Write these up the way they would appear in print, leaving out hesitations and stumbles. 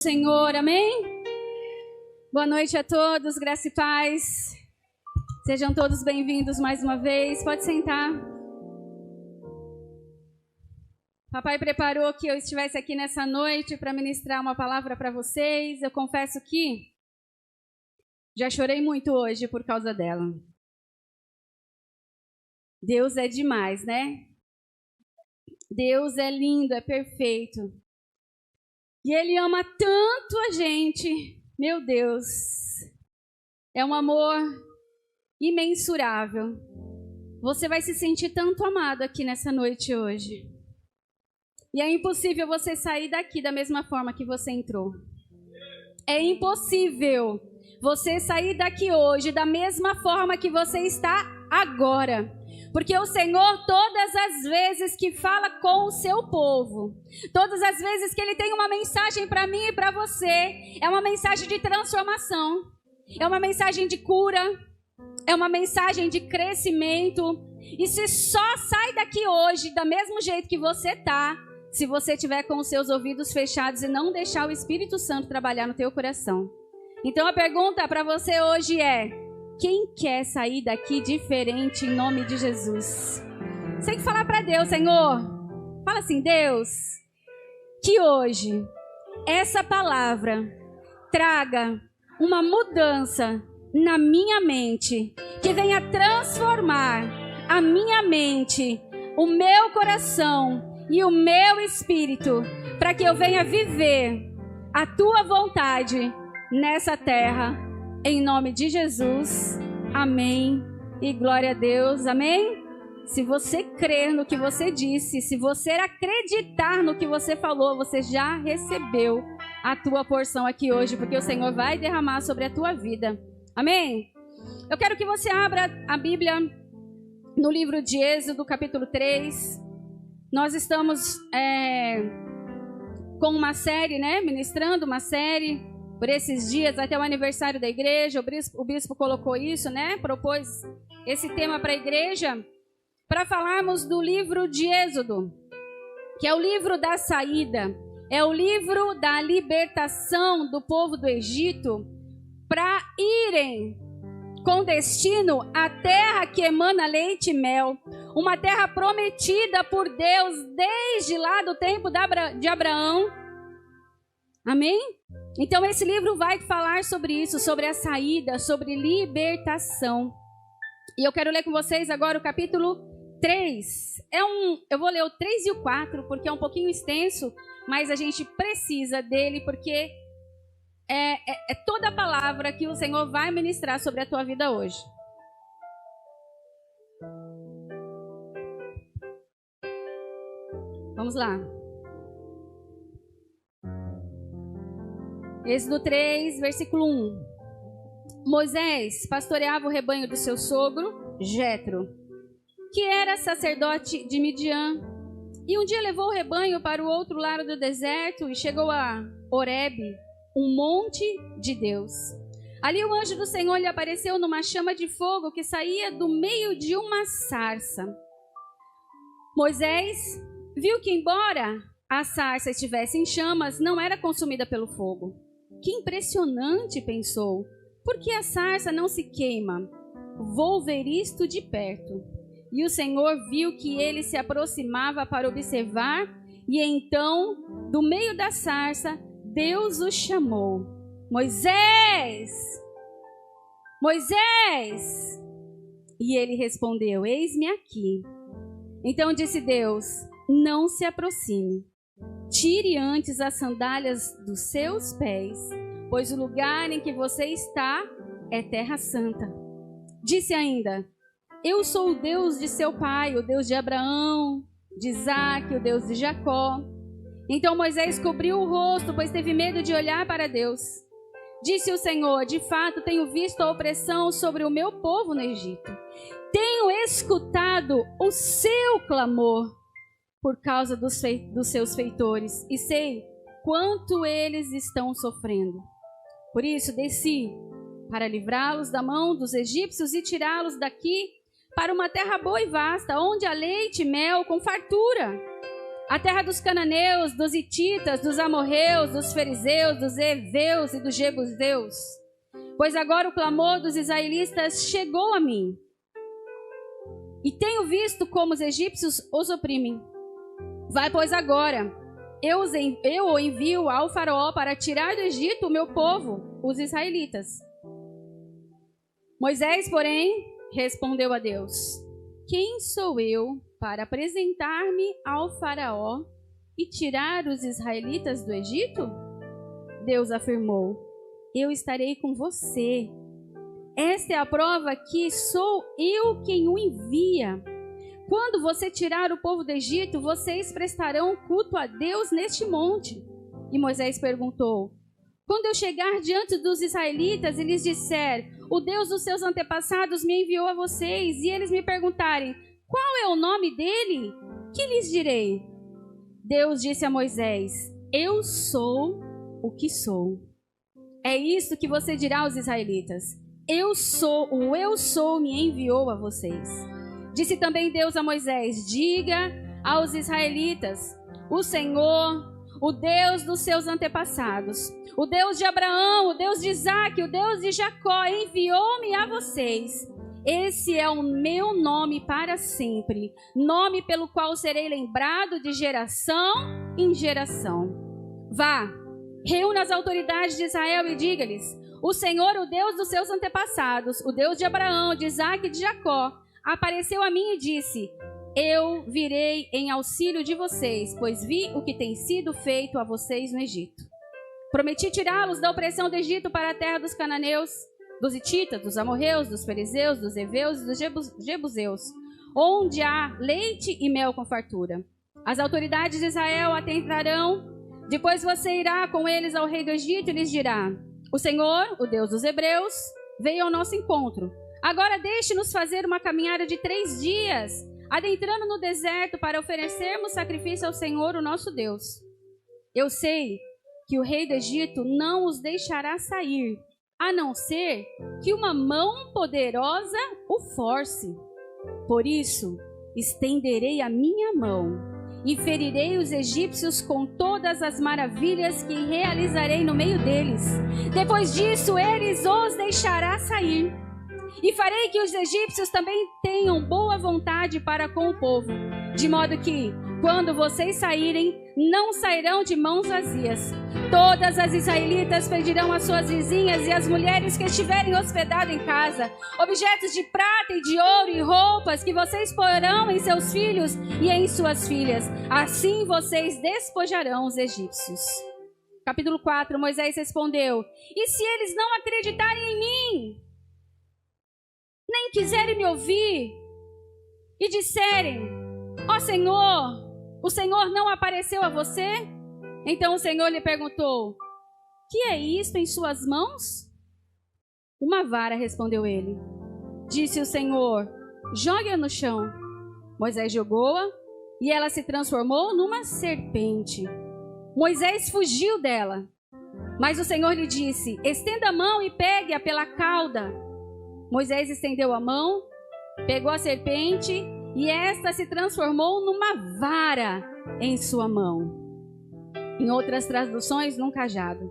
Senhor, amém? Boa noite a todos, graça e paz. Sejam todos bem-vindos mais uma vez. Pode sentar. Papai preparou que eu estivesse aqui nessa noite para ministrar uma palavra para vocês. Eu confesso que já chorei muito hoje por causa dela. Deus é demais, né? Deus é lindo, é perfeito. E Ele ama tanto a gente. Meu Deus. É um amor imensurável. Você vai se sentir tanto amado aqui nessa noite hoje. E é impossível você sair daqui da mesma forma que você entrou. É impossível você sair daqui hoje da mesma forma que você está agora. Porque o Senhor, todas as vezes que fala com o seu povo, todas as vezes que Ele tem uma mensagem para mim e para você, é uma mensagem de transformação, é uma mensagem de cura, é uma mensagem de crescimento. E se só sai daqui hoje da mesmo jeito que você está, se você tiver com os seus ouvidos fechados e não deixar o Espírito Santo trabalhar no teu coração. Então a pergunta para você hoje é: quem quer sair daqui diferente em nome de Jesus? Você tem que falar para Deus: Senhor, fala assim, Deus, que hoje essa palavra traga uma mudança na minha mente, que venha transformar a minha mente, o meu coração e o meu espírito, para que eu venha viver a tua vontade nessa terra, em nome de Jesus. Amém e glória a Deus. Amém? Se você crer no que você disse, se você acreditar no que você falou, você já recebeu a tua porção aqui hoje, porque o Senhor vai derramar sobre a tua vida. Amém? Eu quero que você abra a Bíblia no livro de Êxodo, capítulo 3. Nós estamos com uma série, ministrando uma série por esses dias, até o aniversário da igreja. O bispo colocou isso, propôs esse tema para a igreja, para falarmos do livro de Êxodo, que é o livro da saída, é o livro da libertação do povo do Egito, para irem com destino à terra que emana leite e mel, uma terra prometida por Deus desde lá do tempo de Abraão. Amém? Então esse livro vai falar sobre isso, sobre a saída, sobre libertação. E eu quero ler com vocês agora o capítulo 3. Eu vou ler o 3 e o 4, porque é um pouquinho extenso, mas a gente precisa dele, porque é toda a palavra que o Senhor vai ministrar sobre a tua vida hoje. Vamos lá. Êxodo 3, versículo 1. Moisés pastoreava o rebanho do seu sogro, Jetro, que era sacerdote de Midian. E um dia levou o rebanho para o outro lado do deserto e chegou a Horebe, um monte de Deus. Ali o anjo do Senhor lhe apareceu numa chama de fogo que saía do meio de uma sarça. Moisés viu que, embora a sarça estivesse em chamas, não era consumida pelo fogo. Que impressionante, pensou. Por que a sarça não se queima? Vou ver isto de perto. E o Senhor viu que ele se aproximava para observar, e então, do meio da sarça, Deus o chamou: Moisés! Moisés! E ele respondeu: Eis-me aqui. Então disse Deus: Não se aproxime. Tire antes as sandálias dos seus pés, pois o lugar em que você está é terra santa. Disse ainda: Eu sou o Deus de seu pai, o Deus de Abraão, de Isaque, o Deus de Jacó. Então Moisés cobriu o rosto, pois teve medo de olhar para Deus. Disse o Senhor: De fato, tenho visto a opressão sobre o meu povo no Egito. Tenho escutado o seu clamor por causa dos seus feitores, e sei quanto eles estão sofrendo. Por isso desci para livrá-los da mão dos egípcios e tirá-los daqui para uma terra boa e vasta, onde há leite e mel com fartura. a terra dos cananeus, dos hititas, dos amorreus, dos fariseus, dos heveus e dos jebuseus. Pois agora o clamor dos israelitas chegou a mim. E tenho visto como os egípcios os oprimem. Vai, pois, agora. Eu o envio ao faraó para tirar do Egito o meu povo, os israelitas. Moisés, porém, respondeu a Deus: quem sou eu para apresentar-me ao faraó e tirar os israelitas do Egito? Deus afirmou: eu estarei com você. Esta é a prova que sou eu quem o envia. Quando você tirar o povo do Egito, vocês prestarão culto a Deus neste monte. E Moisés perguntou: quando eu chegar diante dos israelitas e lhes disser: o Deus dos seus antepassados me enviou a vocês, e eles me perguntarem: qual é o nome dele? Que lhes direi? Deus disse a Moisés: eu sou o que sou. É isso que você dirá aos israelitas: eu sou me enviou a vocês. Disse também Deus a Moisés: diga aos israelitas: o Senhor, o Deus dos seus antepassados, o Deus de Abraão, o Deus de Isaque, o Deus de Jacó, enviou-me a vocês. Esse é o meu nome para sempre, nome pelo qual serei lembrado de geração em geração. Vá, reúna as autoridades de Israel e diga-lhes: o Senhor, o Deus dos seus antepassados, o Deus de Abraão, de Isaque e de Jacó, apareceu a mim e disse: eu virei em auxílio de vocês, pois vi o que tem sido feito a vocês no Egito. Prometi tirá-los da opressão do Egito para a terra dos cananeus, dos hititas, dos amorreus, dos fariseus, dos heveus e dos jebuseus, onde há leite e mel com fartura. As autoridades de Israel atentarão. Depois você irá com eles ao rei do Egito e lhes dirá: o Senhor, o Deus dos hebreus, veio ao nosso encontro. Agora deixe-nos fazer uma caminhada de 3 dias, adentrando no deserto para oferecermos sacrifício ao Senhor, o nosso Deus. Eu sei que o rei do Egito não os deixará sair, a não ser que uma mão poderosa o force. Por isso, estenderei a minha mão e ferirei os egípcios com todas as maravilhas que realizarei no meio deles. Depois disso, eles os deixará sair. E farei que os egípcios também tenham boa vontade para com o povo, de modo que, quando vocês saírem, não sairão de mãos vazias. Todas as israelitas pedirão às suas vizinhas e às mulheres que estiverem hospedadas em casa objetos de prata e de ouro e roupas que vocês porão em seus filhos e em suas filhas. Assim vocês despojarão os egípcios. Capítulo 4, Moisés respondeu: e se eles não acreditarem em mim, nem quiserem me ouvir, e disserem: ó Senhor, o Senhor não apareceu a você? Então o Senhor lhe perguntou: que é isto em suas mãos? Uma vara, respondeu ele. Disse o Senhor: jogue-a no chão. Moisés jogou-a e ela se transformou numa serpente. Moisés fugiu dela, mas o Senhor lhe disse: estenda a mão e pegue-a pela cauda. Moisés estendeu a mão, pegou a serpente e esta se transformou numa vara em sua mão. Em outras traduções, num cajado.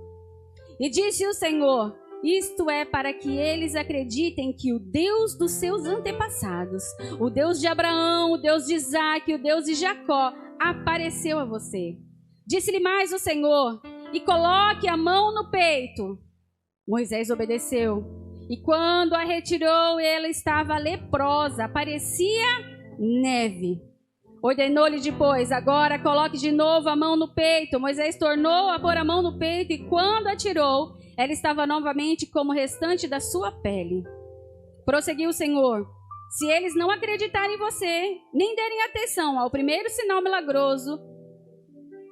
E disse o Senhor: isto é para que eles acreditem que o Deus dos seus antepassados, o Deus de Abraão, o Deus de Isaque, o Deus de Jacó, apareceu a você. Disse-lhe mais o Senhor: e coloque a mão no peito. Moisés obedeceu. E quando a retirou, ela estava leprosa, parecia neve. Ordenou-lhe depois: agora coloque de novo a mão no peito. Moisés tornou a pôr a mão no peito, e quando a tirou, ela estava novamente como o restante da sua pele. Prosseguiu o Senhor: se eles não acreditarem em você, nem derem atenção ao primeiro sinal milagroso,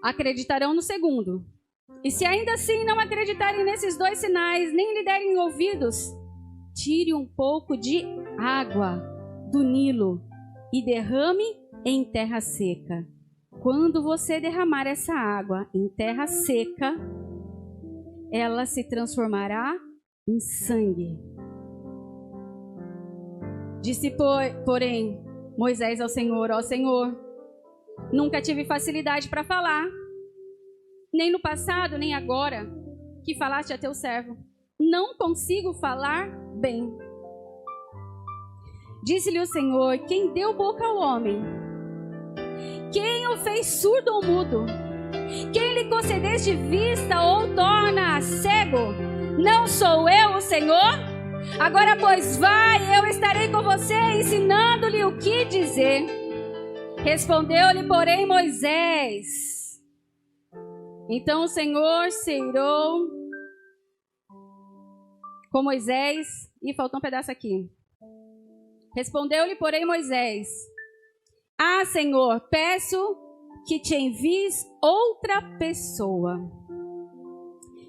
acreditarão no segundo. E se ainda assim não acreditarem nesses 2 sinais, nem lhe derem ouvidos, tire um pouco de água do Nilo e derrame em terra seca. Quando você derramar essa água em terra seca, ela se transformará em sangue. Disse, porém, Moisés ao Senhor: ó Senhor, Nunca tive facilidade para falar, nem no passado, nem agora, que falaste a teu servo. Não consigo falar bem. Disse-lhe o Senhor: quem deu boca ao homem? Quem o fez surdo ou mudo? Quem lhe concedeste vista ou torna cego? Não sou eu o Senhor? Agora, pois, vai, eu estarei com você, ensinando-lhe o que dizer. Respondeu-lhe, porém, Moisés. Então o Senhor se irou com Moisés. E faltou um pedaço aqui. Respondeu-lhe, porém, Moisés: ah, Senhor, peço que te envies outra pessoa.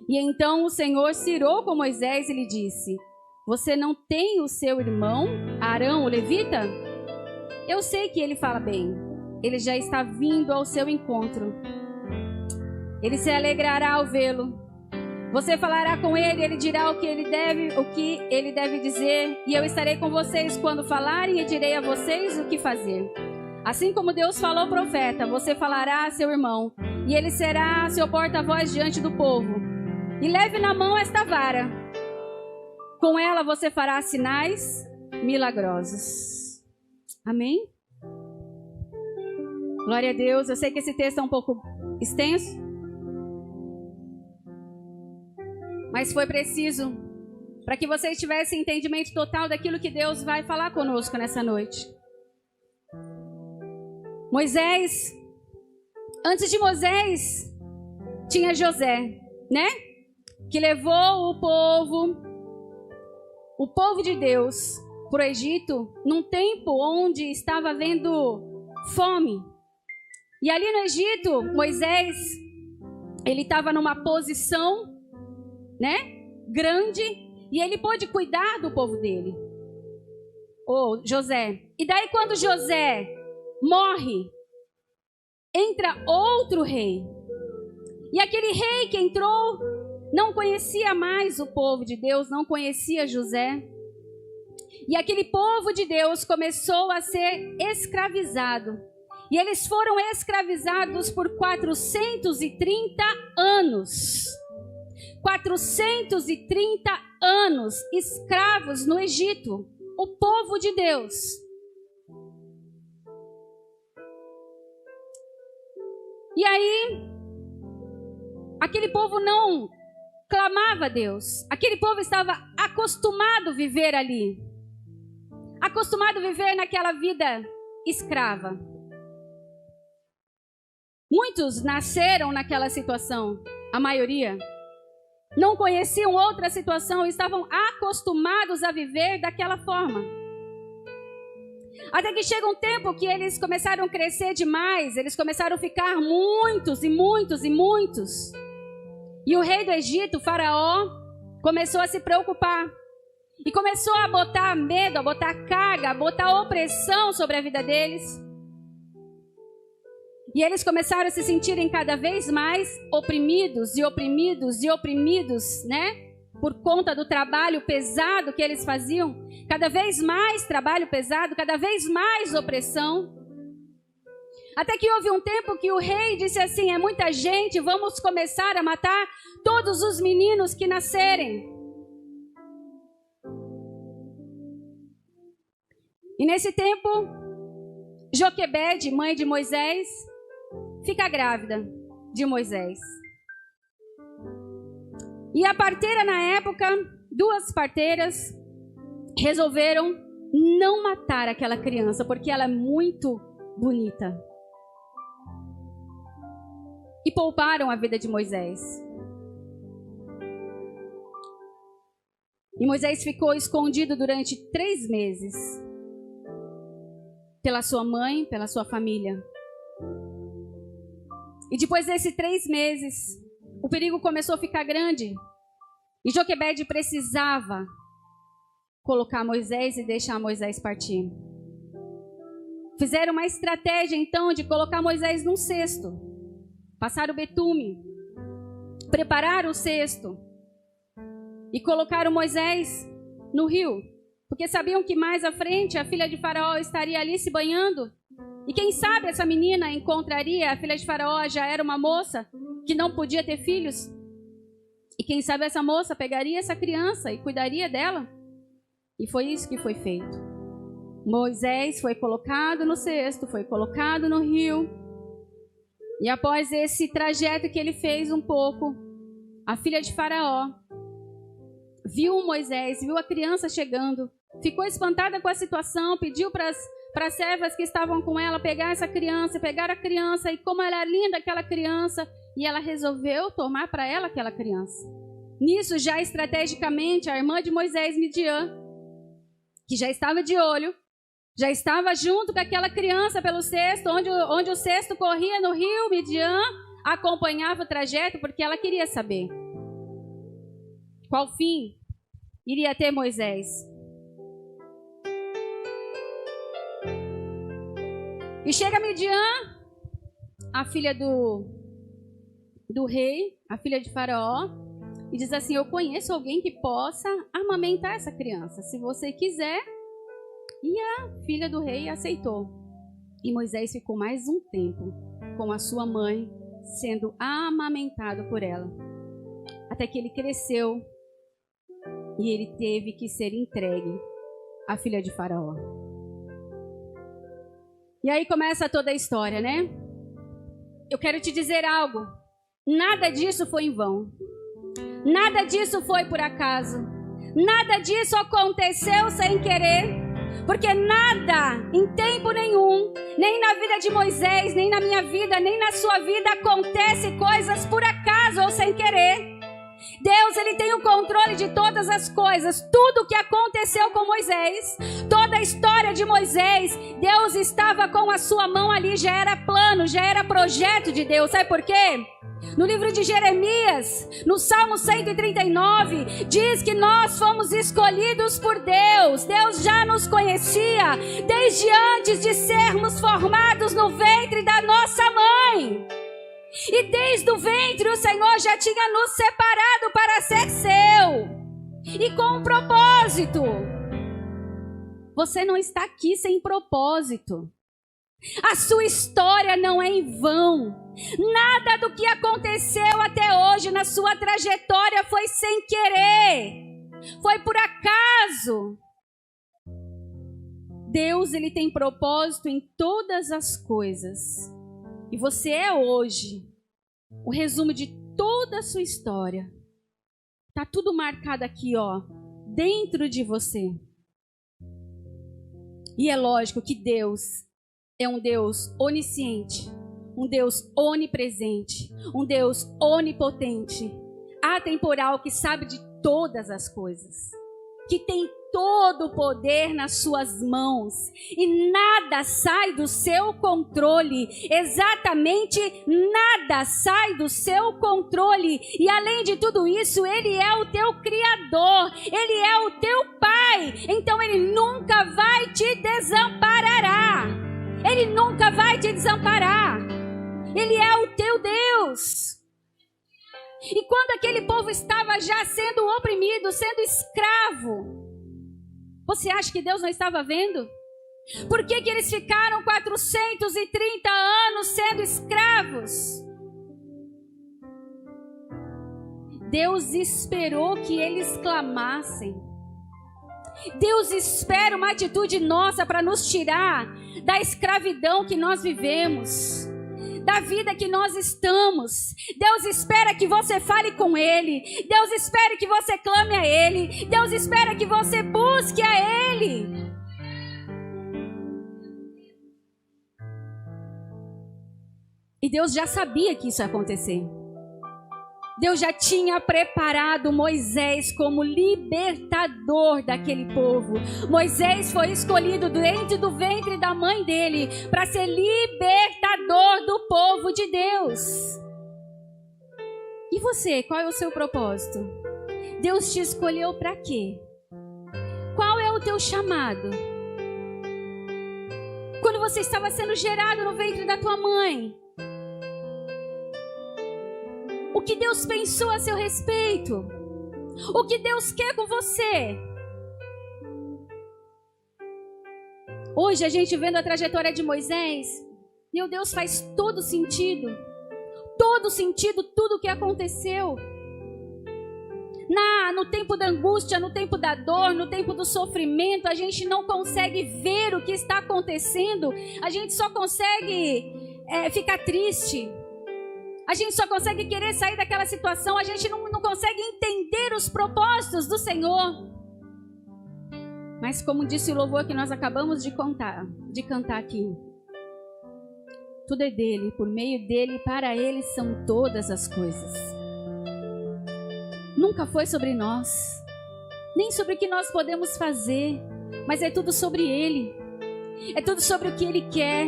E então o Senhor se irou com Moisés e lhe disse: você não tem o seu irmão, Arão, o levita? Eu sei que ele fala bem. Ele já está vindo ao seu encontro. Ele se alegrará ao vê-lo. Você falará com ele, ele dirá o que ele deve dizer, e eu estarei com vocês quando falarem e direi a vocês o que fazer. Assim como Deus falou ao profeta, você falará a seu irmão, e ele será seu porta-voz diante do povo. E leve na mão esta vara. Com ela você fará sinais milagrosos. Amém? Glória a Deus. Eu sei que esse texto é um pouco extenso, mas foi preciso para que vocês tivessem entendimento total daquilo que Deus vai falar conosco nessa noite. Moisés, antes de Moisés, tinha José, né? Que levou o povo de Deus para o Egito num tempo onde estava havendo fome. E ali no Egito, Moisés, ele estava numa posição, né, grande, e ele pôde cuidar do povo dele, José. E daí quando José morre, entra outro rei. E aquele rei que entrou não conhecia mais o povo de Deus, não conhecia José. E aquele povo de Deus começou a ser escravizado. E eles foram escravizados por 430 anos. 430 anos escravos no Egito. O povo de Deus. E aí, aquele povo não clamava a Deus. Aquele povo estava acostumado a viver ali. Acostumado a viver naquela vida escrava. Muitos nasceram naquela situação, a maioria. Não conheciam outra situação e estavam acostumados a viver daquela forma. Até que chega um tempo que eles começaram a crescer demais, eles começaram a ficar muitos e muitos e muitos. E o rei do Egito, Faraó, começou a se preocupar. E começou a botar medo, a botar carga, a botar opressão sobre a vida deles. E eles começaram a se sentirem cada vez mais oprimidos e oprimidos e oprimidos, né? Por conta do trabalho pesado que eles faziam. Cada vez mais trabalho pesado, cada vez mais opressão. Até que houve um tempo que o rei disse assim: é muita gente, vamos começar a matar todos os meninos que nascerem. E nesse tempo, Joquebede, mãe de Moisés, fica grávida de Moisés. E a parteira na época, duas parteiras, resolveram não matar aquela criança, porque ela é muito bonita. E pouparam a vida de Moisés. E Moisés ficou escondido durante 3 meses. Pela sua mãe, pela sua família. E depois desses 3 meses, o perigo começou a ficar grande. E Joquebede precisava colocar Moisés e deixar Moisés partir. Fizeram uma estratégia, então, de colocar Moisés num cesto. Passaram o betume. Prepararam o cesto. E colocaram Moisés no rio. Porque sabiam que mais à frente a filha de Faraó estaria ali se banhando. E quem sabe essa menina encontraria, a filha de Faraó já era uma moça que não podia ter filhos. E quem sabe essa moça pegaria essa criança e cuidaria dela. E foi isso que foi feito. Moisés foi colocado no cesto, foi colocado no rio. E após esse trajeto que ele fez um pouco, a filha de Faraó viu Moisés, viu a criança chegando, ficou espantada com a situação, pediu para as servas que estavam com ela pegar essa criança, pegar a criança, e como era linda aquela criança, e ela resolveu tomar para ela aquela criança. Nisso, já estrategicamente, a irmã de Moisés, Midian, que já estava de olho, já estava junto com aquela criança pelo cesto, onde o cesto corria no rio, Midian acompanhava o trajeto porque ela queria saber qual fim iria ter Moisés. E chega Midian, a filha do rei, a filha de Faraó, e diz assim: eu conheço alguém que possa amamentar essa criança, se você quiser. E a filha do rei aceitou. E Moisés ficou mais um tempo com a sua mãe, sendo amamentado por ela, até que ele cresceu e ele teve que ser entregue à filha de Faraó. E aí começa toda a história, né? Eu quero te dizer algo. Nada disso foi em vão. Nada disso foi por acaso. Nada disso aconteceu sem querer. Porque nada, em tempo nenhum, nem na vida de Moisés, nem na minha vida, nem na sua vida, acontece coisas por acaso ou sem querer. Deus, ele tem o controle de todas as coisas. Tudo o que aconteceu com Moisés, toda a história de Moisés, Deus estava com a sua mão ali, já era plano, já era projeto de Deus. Sabe por quê? No livro de Jeremias, no Salmo 139, diz que nós fomos escolhidos por Deus. Deus já nos conhecia desde antes de sermos formados no ventre da nossa mãe. E desde o ventre o Senhor já tinha nos separado para ser seu. E com um propósito. Você não está aqui sem propósito. A sua história não é em vão. Nada do que aconteceu até hoje na sua trajetória foi sem querer. Foi por acaso. Deus, ele tem propósito em todas as coisas. E você é hoje o resumo de toda a sua história. Tá tudo marcado aqui, ó, dentro de você. E é lógico que Deus é um Deus onisciente, um Deus onipresente, um Deus onipotente, atemporal, que sabe de todas as coisas, que tem todo o poder nas suas mãos e nada sai do seu controle, exatamente nada sai do seu controle. E além de tudo isso, ele é o teu criador, ele é o teu pai, então ele nunca vai te desamparar. Ele nunca vai te desamparar. Ele é o teu Deus. E quando aquele povo estava já sendo oprimido, sendo escravo, você acha que Deus não estava vendo? Por que eles ficaram 430 anos sendo escravos? Deus esperou que eles clamassem. Deus espera uma atitude nossa para nos tirar da escravidão que nós vivemos, da vida que nós estamos. Deus espera que você fale com Ele. Deus espera que você clame a Ele. Deus espera que você busque a Ele. E Deus já sabia que isso ia acontecer. Deus já tinha preparado Moisés como libertador daquele povo. Moisés foi escolhido dentro do ventre da mãe dele para ser libertador do povo de Deus. E você, qual é o seu propósito? Deus te escolheu para quê? Qual é o teu chamado? Quando você estava sendo gerado no ventre da tua mãe, o que Deus pensou a seu respeito? O que Deus quer com você? Hoje a gente vendo a trajetória de Moisés, meu Deus, faz todo sentido tudo o que aconteceu. No tempo da angústia, no tempo da dor, no tempo do sofrimento, a gente não consegue ver o que está acontecendo, a gente só consegue ficar triste, a gente só consegue querer sair daquela situação, a gente não consegue entender os propósitos do Senhor. Mas como disse o louvor que nós acabamos de cantar aqui, tudo é dele, por meio dele e para ele são todas as coisas. Nunca foi sobre nós, nem sobre o que nós podemos fazer, mas é tudo sobre ele. É tudo sobre o que ele quer,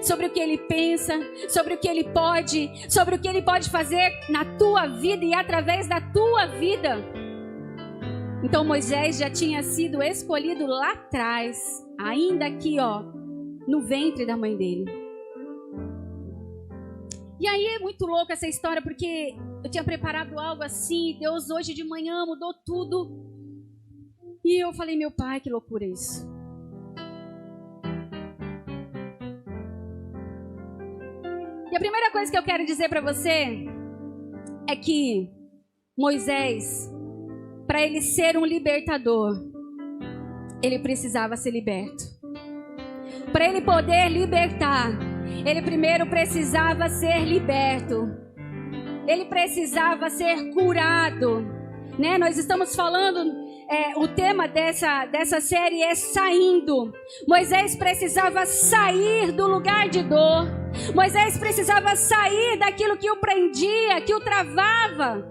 sobre o que ele pensa, sobre o que ele pode, sobre o que ele pode fazer na tua vida e através da tua vida. Então Moisés já tinha sido escolhido lá atrás, ainda aqui, no ventre da mãe dele. E aí é muito louco essa história, porque eu tinha preparado algo assim, Deus hoje de manhã mudou tudo. E eu falei, meu pai, que loucura isso. E a primeira coisa que eu quero dizer para você é que Moisés, para ele ser um libertador, ele precisava ser liberto. Para ele poder libertar, ele primeiro precisava ser liberto. Ele precisava ser curado, né? Nós estamos falando, o tema dessa série é saindo. Moisés precisava sair do lugar de dor. Moisés precisava sair daquilo que o prendia, que o travava,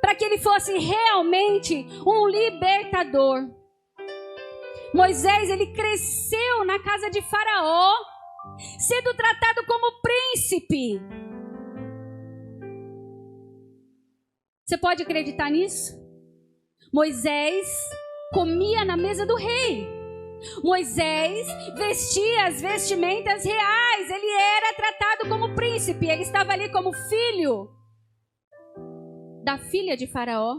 para que ele fosse realmente um libertador. Moisés, ele cresceu na casa de Faraó, sendo tratado como príncipe. Você pode acreditar nisso? Moisés comia na mesa do rei. Moisés vestia as vestimentas reais. Ele era tratado como príncipe. Ele estava ali como filho da filha de Faraó.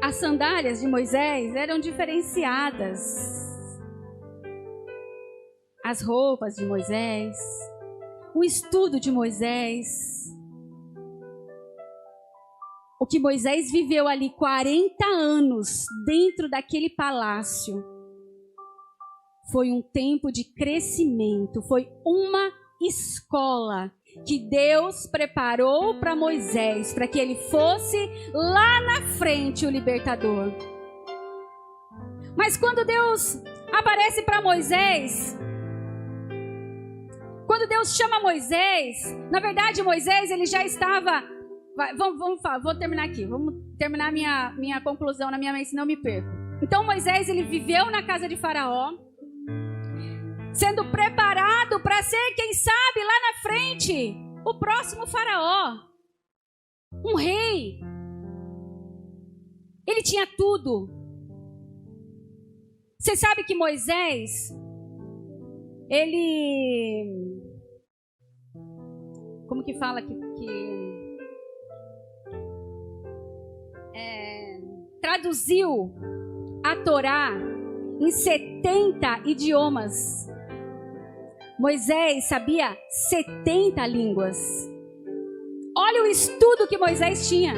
As sandálias de Moisés eram diferenciadas. As roupas de Moisés, o estudo de Moisés. O que Moisés viveu ali 40 anos dentro daquele palácio foi um tempo de crescimento, foi uma escola que Deus preparou para Moisés, para que ele fosse lá na frente o libertador. Mas quando Deus aparece para Moisés, quando Deus chama Moisés, na verdade Moisés ele já estava... Vou terminar aqui, vamos terminar minha conclusão na minha mente, senão eu me perco. Então Moisés ele viveu na casa de Faraó, sendo preparado para ser, quem sabe, lá na frente, o próximo Faraó, um rei. Ele tinha tudo. Você sabe que Moisés, ele... Como que fala que traduziu a Torá em 70 idiomas. Moisés sabia 70 línguas. Olha o estudo que Moisés tinha.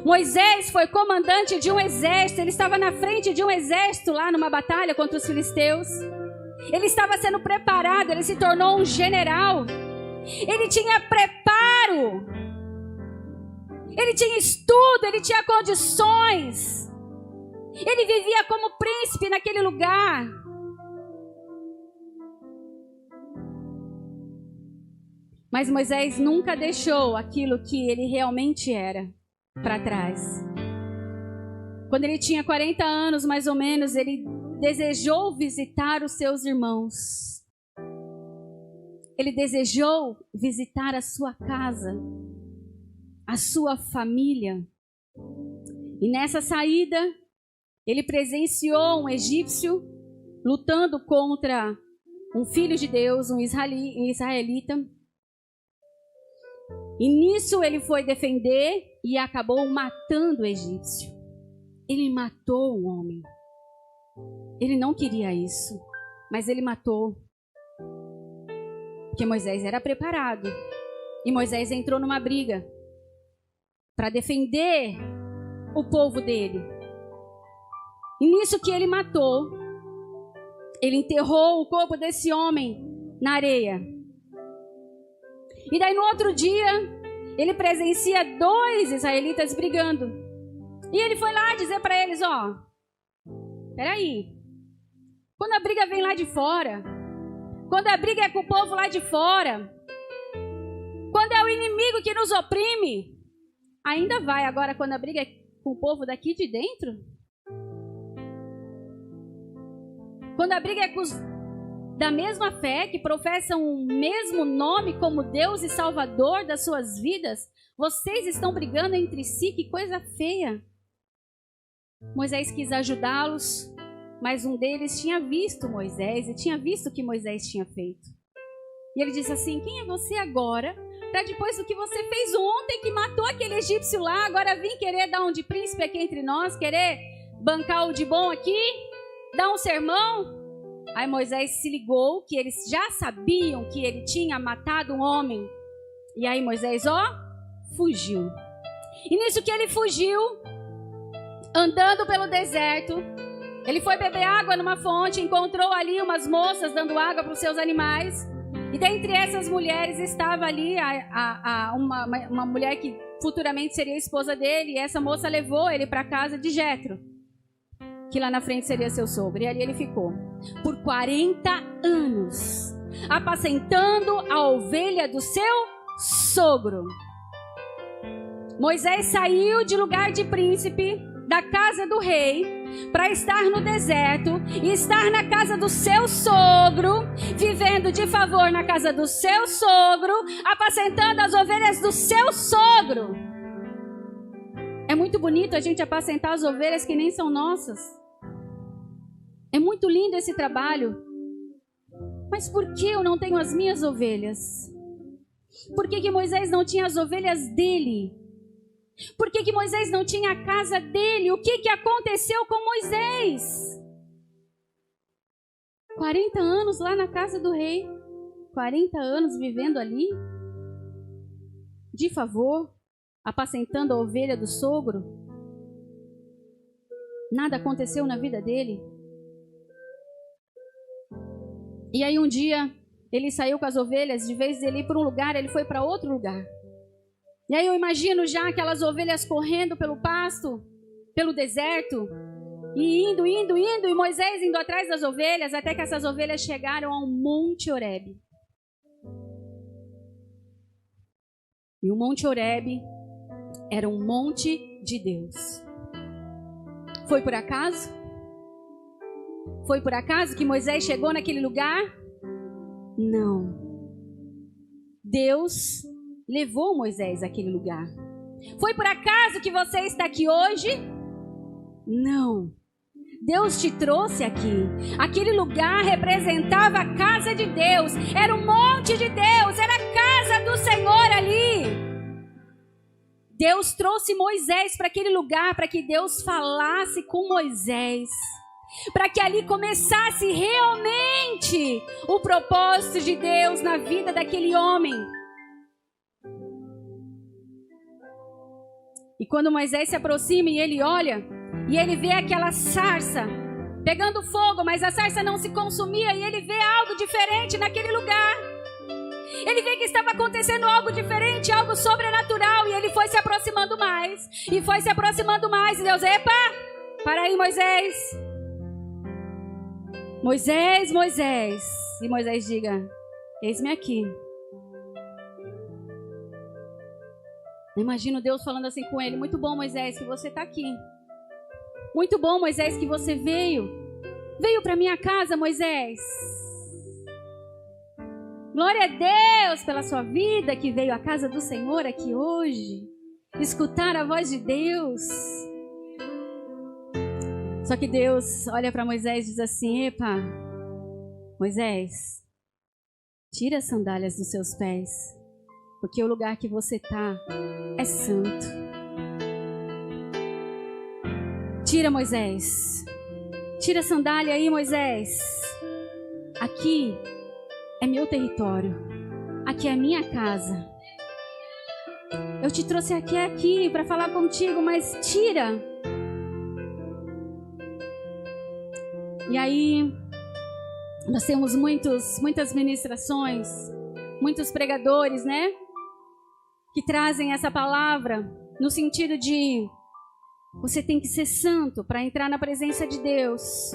Moisés foi comandante de um exército. Ele estava na frente de um exército lá numa batalha contra os filisteus. Ele estava sendo preparado. Ele se tornou um general. Ele tinha preparo. Ele tinha estudo, ele tinha condições. Ele vivia como príncipe naquele lugar. Mas Moisés nunca deixou aquilo que ele realmente era para trás. Quando ele tinha 40 anos, mais ou menos, ele desejou visitar os seus irmãos. Ele desejou visitar a sua casa, a sua família. E nessa saída, ele presenciou um egípcio lutando contra um filho de Deus, um israelita. E nisso ele foi defender e acabou matando o egípcio. Ele matou o homem. Ele não queria isso, mas ele matou. Porque Moisés era preparado. E Moisés entrou numa briga para defender o povo dele. E nisso que ele matou, ele enterrou o corpo desse homem na areia. E daí no outro dia, ele presencia 2 israelitas brigando. E ele foi lá dizer para eles, ó, peraí, quando a briga vem lá de fora, quando a briga é com o povo lá de fora, quando é o inimigo que nos oprime, ainda vai. Agora, quando a briga é com o povo daqui de dentro, quando a briga é com os da mesma fé, que professam o mesmo nome como Deus e Salvador das suas vidas, vocês estão brigando entre si, que coisa feia. Moisés quis ajudá-los, mas um deles tinha visto Moisés e tinha visto o que Moisés tinha feito. E ele disse assim, quem é você agora, para depois do que você fez ontem, que matou aquele egípcio lá, agora vir querer dar um de príncipe aqui entre nós, querer bancar o de bom aqui, dar um sermão? Aí Moisés se ligou que eles já sabiam que ele tinha matado um homem. E aí Moisés, fugiu. E nisso que ele fugiu, andando pelo deserto, ele foi beber água numa fonte, encontrou ali umas moças dando água para os seus animais. E dentre essas mulheres estava ali uma mulher que futuramente seria a esposa dele. E essa moça levou ele para a casa de Jetro, que lá na frente seria seu sogro. E ali ele ficou por 40 anos, apacentando a ovelha do seu sogro. Moisés saiu de lugar de príncipe, da casa do rei, para estar no deserto e estar na casa do seu sogro, vivendo de favor na casa do seu sogro, apacentando as ovelhas do seu sogro. É muito bonito a gente apacentar as ovelhas que nem são nossas. É muito lindo esse trabalho. Mas por que eu não tenho as minhas ovelhas? Por que Moisés não tinha as ovelhas dele? Por que Moisés não tinha a casa dele? O que aconteceu com Moisés? 40 anos lá na casa do rei. 40 anos vivendo ali. De favor, apacentando a ovelha do sogro. Nada aconteceu na vida dele. E aí um dia, ele saiu com as ovelhas, de vez de ele ir para um lugar, ele foi para outro lugar. E aí eu imagino já aquelas ovelhas correndo pelo pasto, pelo deserto, e indo, e Moisés indo atrás das ovelhas, até que essas ovelhas chegaram ao Monte Horebe. E o Monte Horebe era um monte de Deus. Foi por acaso? Foi por acaso que Moisés chegou naquele lugar? Não. Deus levou Moisés àquele lugar. Foi por acaso que você está aqui hoje? Não. Deus te trouxe aqui. Aquele lugar representava a casa de Deus. Era o monte de Deus. Era a casa do Senhor ali. Deus trouxe Moisés para aquele lugar para que Deus falasse com Moisés. Para que ali começasse realmente o propósito de Deus na vida daquele homem. E quando Moisés se aproxima e ele olha, e ele vê aquela sarça pegando fogo, mas a sarça não se consumia, e ele vê algo diferente naquele lugar. Ele vê que estava acontecendo algo diferente, algo sobrenatural, e ele foi se aproximando mais, e foi se aproximando mais, e Deus, epa, para aí Moisés. Moisés, Moisés. E Moisés diga, eis-me aqui. Imagino Deus falando assim com ele, muito bom Moisés que você está aqui. Muito bom Moisés que você veio. Veio para minha casa Moisés. Glória a Deus pela sua vida que veio à casa do Senhor aqui hoje. Escutar a voz de Deus. Só que Deus olha para Moisés e diz assim, epa, Moisés, tira as sandálias dos seus pés, porque o lugar que você está é santo. Tira, Moisés. Tira a sandália aí, Moisés. Aqui é meu território. Aqui é a minha casa. Eu te trouxe aqui para falar contigo, mas tira. E aí, nós temos muitas ministrações, muitos pregadores, né? Que trazem essa palavra no sentido de você tem que ser santo para entrar na presença de Deus.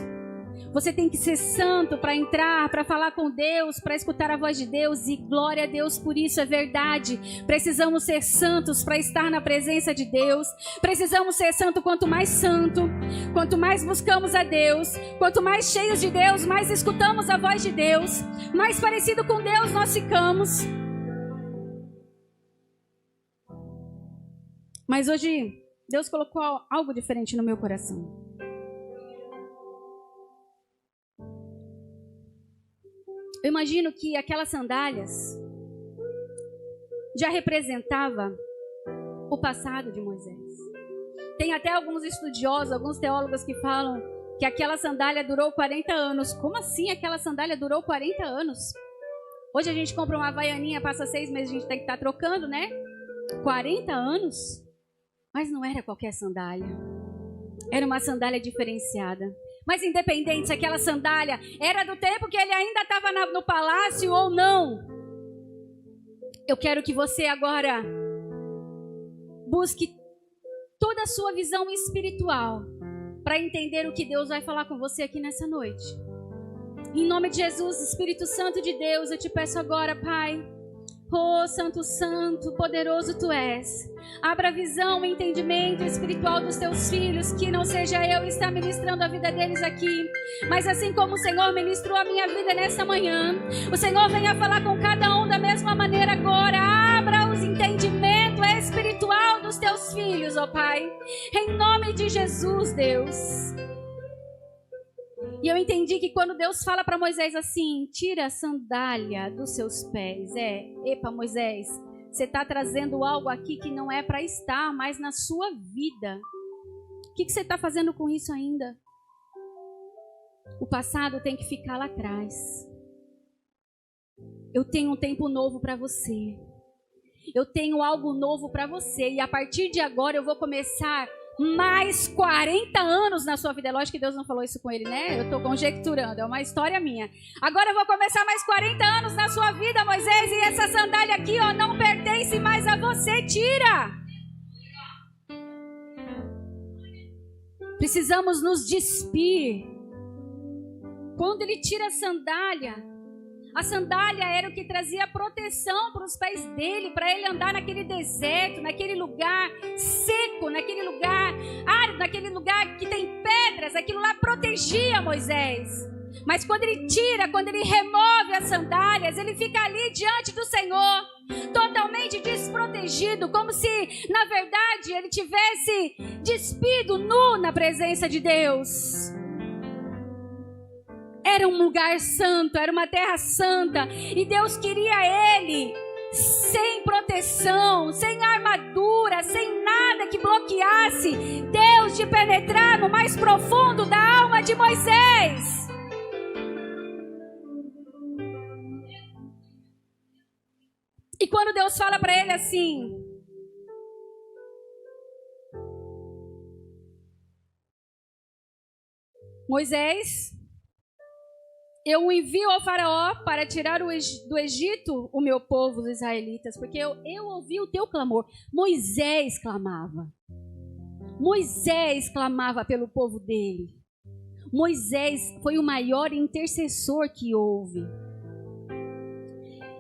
Você tem que ser santo para entrar, para falar com Deus, para escutar a voz de Deus. E glória a Deus por isso, é verdade. Precisamos ser santos para estar na presença de Deus. Precisamos ser santo, quanto mais buscamos a Deus, quanto mais cheios de Deus, mais escutamos a voz de Deus, mais parecido com Deus nós ficamos. Mas hoje, Deus colocou algo diferente no meu coração. Eu imagino que aquelas sandálias já representava o passado de Moisés. Tem até alguns estudiosos, alguns teólogos que falam que aquela sandália durou 40 anos. Como assim aquela sandália durou 40 anos? Hoje a gente compra uma havaianinha, passa 6 meses, a gente tem que estar trocando, né? 40 anos? Mas não era qualquer sandália. Era uma sandália diferenciada. Mas independente se aquela sandália era do tempo que ele ainda estava no palácio ou não, eu quero que você agora busque toda a sua visão espiritual para entender o que Deus vai falar com você aqui nessa noite. Em nome de Jesus, Espírito Santo de Deus, eu te peço agora, Pai. Oh, Santo, Santo, poderoso Tu és. Abra a visão e entendimento espiritual dos Teus filhos, que não seja eu estar ministrando a vida deles aqui, mas assim como o Senhor ministrou a minha vida nesta manhã, o Senhor venha falar com cada um da mesma maneira agora. Abra os entendimentos espiritual dos Teus filhos, ó Pai, em nome de Jesus, Deus. E eu entendi que quando Deus fala para Moisés assim, tira a sandália dos seus pés. Epa, Moisés, você está trazendo algo aqui que não é para estar mais na sua vida. O que você está fazendo com isso ainda? O passado tem que ficar lá atrás. Eu tenho um tempo novo para você. Eu tenho algo novo para você. E a partir de agora eu vou começar mais 40 anos na sua vida. É lógico que Deus não falou isso com ele, né? Eu estou conjecturando, é uma história minha. Agora eu vou começar mais 40 anos na sua vida, Moisés. E essa sandália aqui, ó, não pertence mais a você. Tira! Precisamos nos despir. Quando ele tira a sandália era o que trazia proteção para os pés dele, para ele andar naquele deserto, naquele lugar seco, naquele lugar árido, naquele lugar que tem pedras. Aquilo lá protegia Moisés. Mas quando ele tira, quando ele remove as sandálias, ele fica ali diante do Senhor, totalmente desprotegido, como se, na verdade, ele tivesse despido nu na presença de Deus. Era um lugar santo, era uma terra santa, e Deus queria ele sem proteção, sem armadura, sem nada que bloqueasse Deus de penetrar no mais profundo da alma de Moisés. E quando Deus fala para ele assim: Moisés, eu o envio ao faraó para tirar do Egito o meu povo, os israelitas, porque eu ouvi o teu clamor. Moisés clamava. Moisés clamava pelo povo dele. Moisés foi o maior intercessor que houve.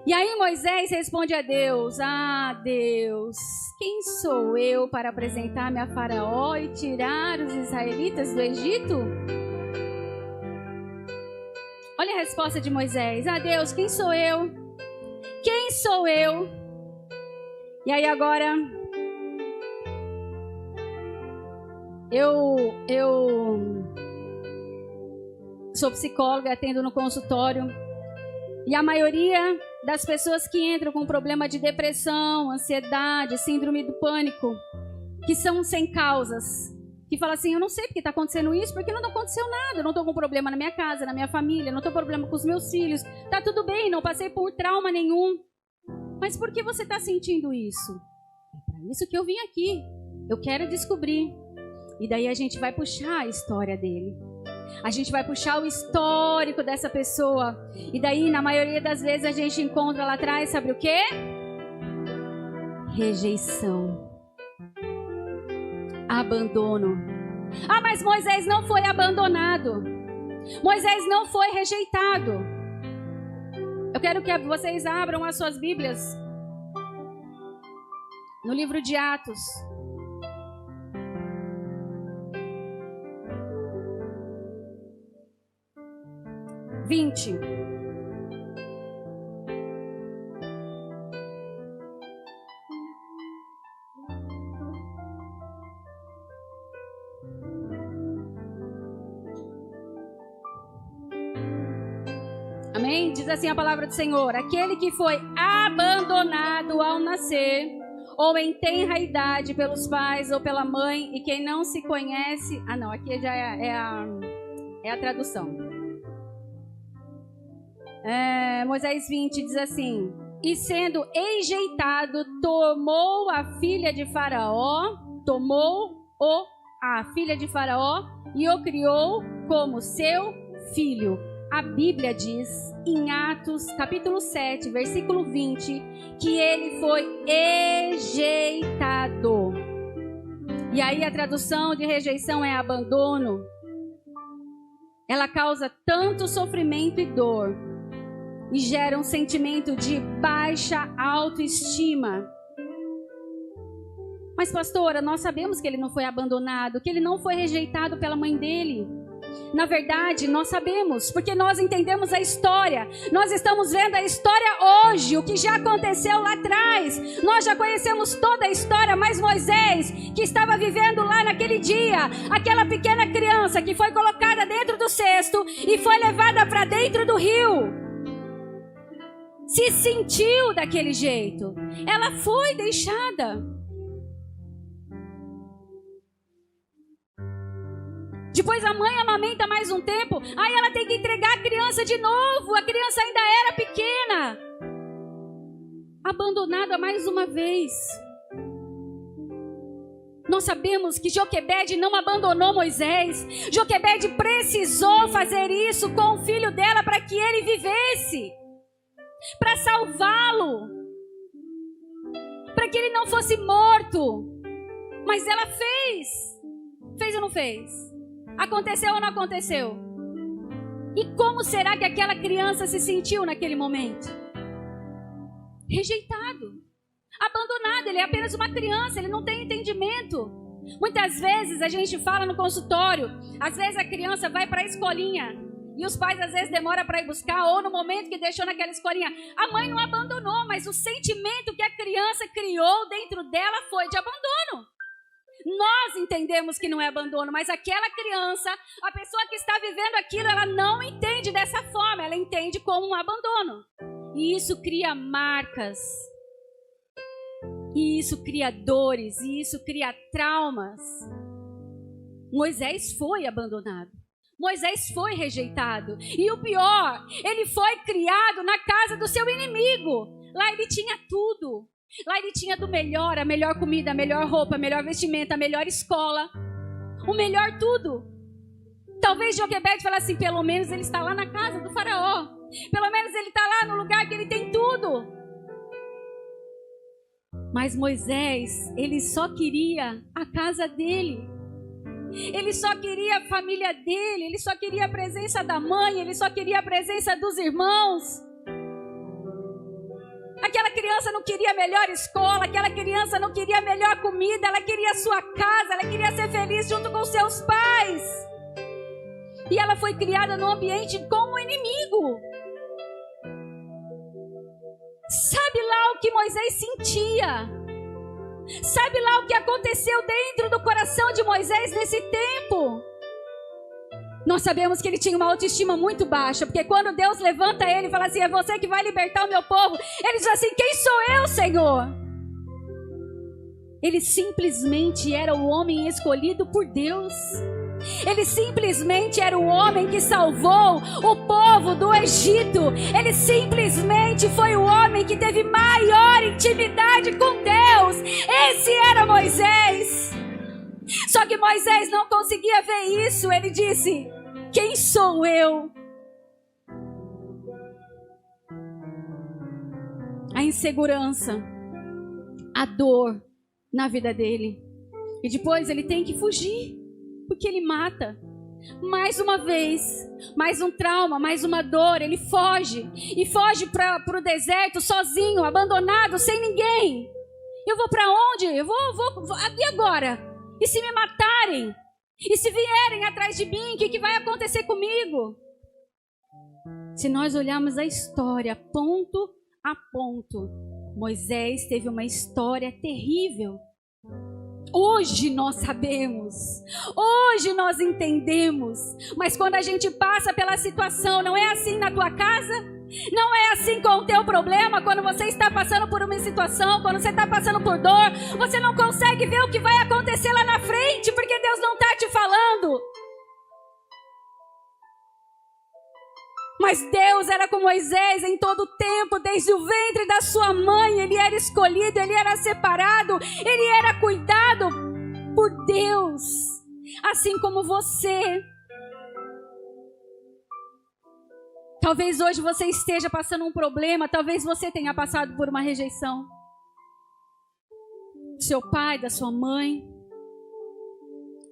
E aí Moisés responde a Deus: ah, Deus, quem sou eu para apresentar-me a faraó e tirar os israelitas do Egito? Olha a resposta de Moisés: ah, Deus, quem sou eu? Quem sou eu? E aí agora, eu sou psicóloga, atendo no consultório, e a maioria das pessoas que entram com problema de depressão, ansiedade, síndrome do pânico, que são sem causas, que fala assim, eu não sei porque está acontecendo isso, porque não aconteceu nada, eu não estou com problema na minha casa, na minha família, não estou com problema com os meus filhos, está tudo bem, não passei por trauma nenhum. Mas por que você está sentindo isso? É para isso que eu vim aqui, eu quero descobrir. E daí a gente vai puxar a história dele. A gente vai puxar o histórico dessa pessoa. E daí, na maioria das vezes, a gente encontra lá atrás, sabe o quê? Rejeição. Abandono. Ah, mas Moisés não foi abandonado. Moisés não foi rejeitado. Eu quero que vocês abram as suas Bíblias no livro de Atos. Amém? Diz assim a palavra do Senhor: aquele que foi abandonado ao nascer, ou em tenra idade pelos pais ou pela mãe, e quem não se conhece... Ah, não, aqui já é a tradução. Moisés 20 diz assim: e sendo enjeitado, tomou a filha de Faraó e o criou como seu filho. A Bíblia diz em Atos capítulo 7, versículo 20, que ele foi rejeitado. E aí a tradução de rejeição é abandono. Ela causa tanto sofrimento e dor e gera um sentimento de baixa autoestima. Mas pastora, nós sabemos que ele não foi abandonado, que ele não foi rejeitado pela mãe dele. Na verdade, nós sabemos, porque nós entendemos a história. Nós estamos vendo a história hoje, o que já aconteceu lá atrás. Nós já conhecemos toda a história, mas Moisés, que estava vivendo lá naquele dia, aquela pequena criança que foi colocada dentro do cesto e foi levada para dentro do rio, se sentiu daquele jeito. Ela foi deixada. Depois a mãe amamenta mais um tempo, aí ela tem que entregar a criança de novo. A criança ainda era pequena. Abandonada mais uma vez. Nós sabemos que Joquebede não abandonou Moisés. Joquebede precisou fazer isso com o filho dela para que ele vivesse, para salvá-lo, para que ele não fosse morto. Mas ela fez. Fez ou não fez? Aconteceu ou não aconteceu? E como será que aquela criança se sentiu naquele momento? Rejeitado, abandonado. Ele é apenas uma criança, ele não tem entendimento. Muitas vezes a gente fala no consultório, às vezes a criança vai para a escolinha e os pais às vezes demoram para ir buscar, ou no momento que deixou naquela escolinha, a mãe não abandonou, mas o sentimento que a criança criou dentro dela foi de abandono. Nós entendemos que não é abandono, mas aquela criança, a pessoa que está vivendo aquilo, ela não entende dessa forma, ela entende como um abandono. E isso cria marcas, e isso cria dores, e isso cria traumas. Moisés foi abandonado, Moisés foi rejeitado, e o pior, ele foi criado na casa do seu inimigo. Lá ele tinha tudo. Lá ele tinha do melhor, a melhor comida, a melhor roupa, a melhor vestimenta, a melhor escola, o melhor tudo. Talvez Joquebede falasse assim, pelo menos ele está lá na casa do faraó. Pelo menos ele está lá no lugar que ele tem tudo. Mas Moisés, ele só queria a casa dele. Ele só queria a família dele, ele só queria a presença da mãe, ele só queria a presença dos irmãos. Aquela criança não queria a melhor escola, aquela criança não queria a melhor comida, ela queria a sua casa, ela queria ser feliz junto com seus pais. E ela foi criada num ambiente com o inimigo. Sabe lá o que Moisés sentia? Sabe lá o que aconteceu dentro do coração de Moisés nesse tempo? Nós sabemos que ele tinha uma autoestima muito baixa, porque quando Deus levanta ele e fala assim, é você que vai libertar o meu povo, ele diz assim, quem sou eu, Senhor? Ele simplesmente era o homem escolhido por Deus. Ele simplesmente era o homem que salvou o povo do Egito. Ele simplesmente foi o homem que teve maior intimidade com Deus. Esse era Moisés. Só que Moisés não conseguia ver isso. Ele disse: quem sou eu? A insegurança, a dor na vida dele. E depois ele tem que fugir, porque ele mata. Mais uma vez, mais um trauma, mais uma dor. Ele foge. E foge para o deserto sozinho, abandonado, sem ninguém. Eu vou para onde? Eu vou. E agora? E se me matarem? E se vierem atrás de mim? O que vai acontecer comigo? Se nós olharmos a história ponto a ponto, Moisés teve uma história terrível. Hoje nós sabemos, hoje nós entendemos, mas quando a gente passa pela situação, não é assim na tua casa? Não é assim com o teu problema? Quando você está passando por uma situação, quando você está passando por dor, você não consegue ver o que vai acontecer lá na frente, porque Deus não está te falando. Mas Deus era com Moisés em todo o tempo, desde o ventre da sua mãe. Ele era escolhido, ele era separado, ele era cuidado por Deus, assim como você. Talvez hoje você esteja passando um problema, talvez você tenha passado por uma rejeição do seu pai, da sua mãe,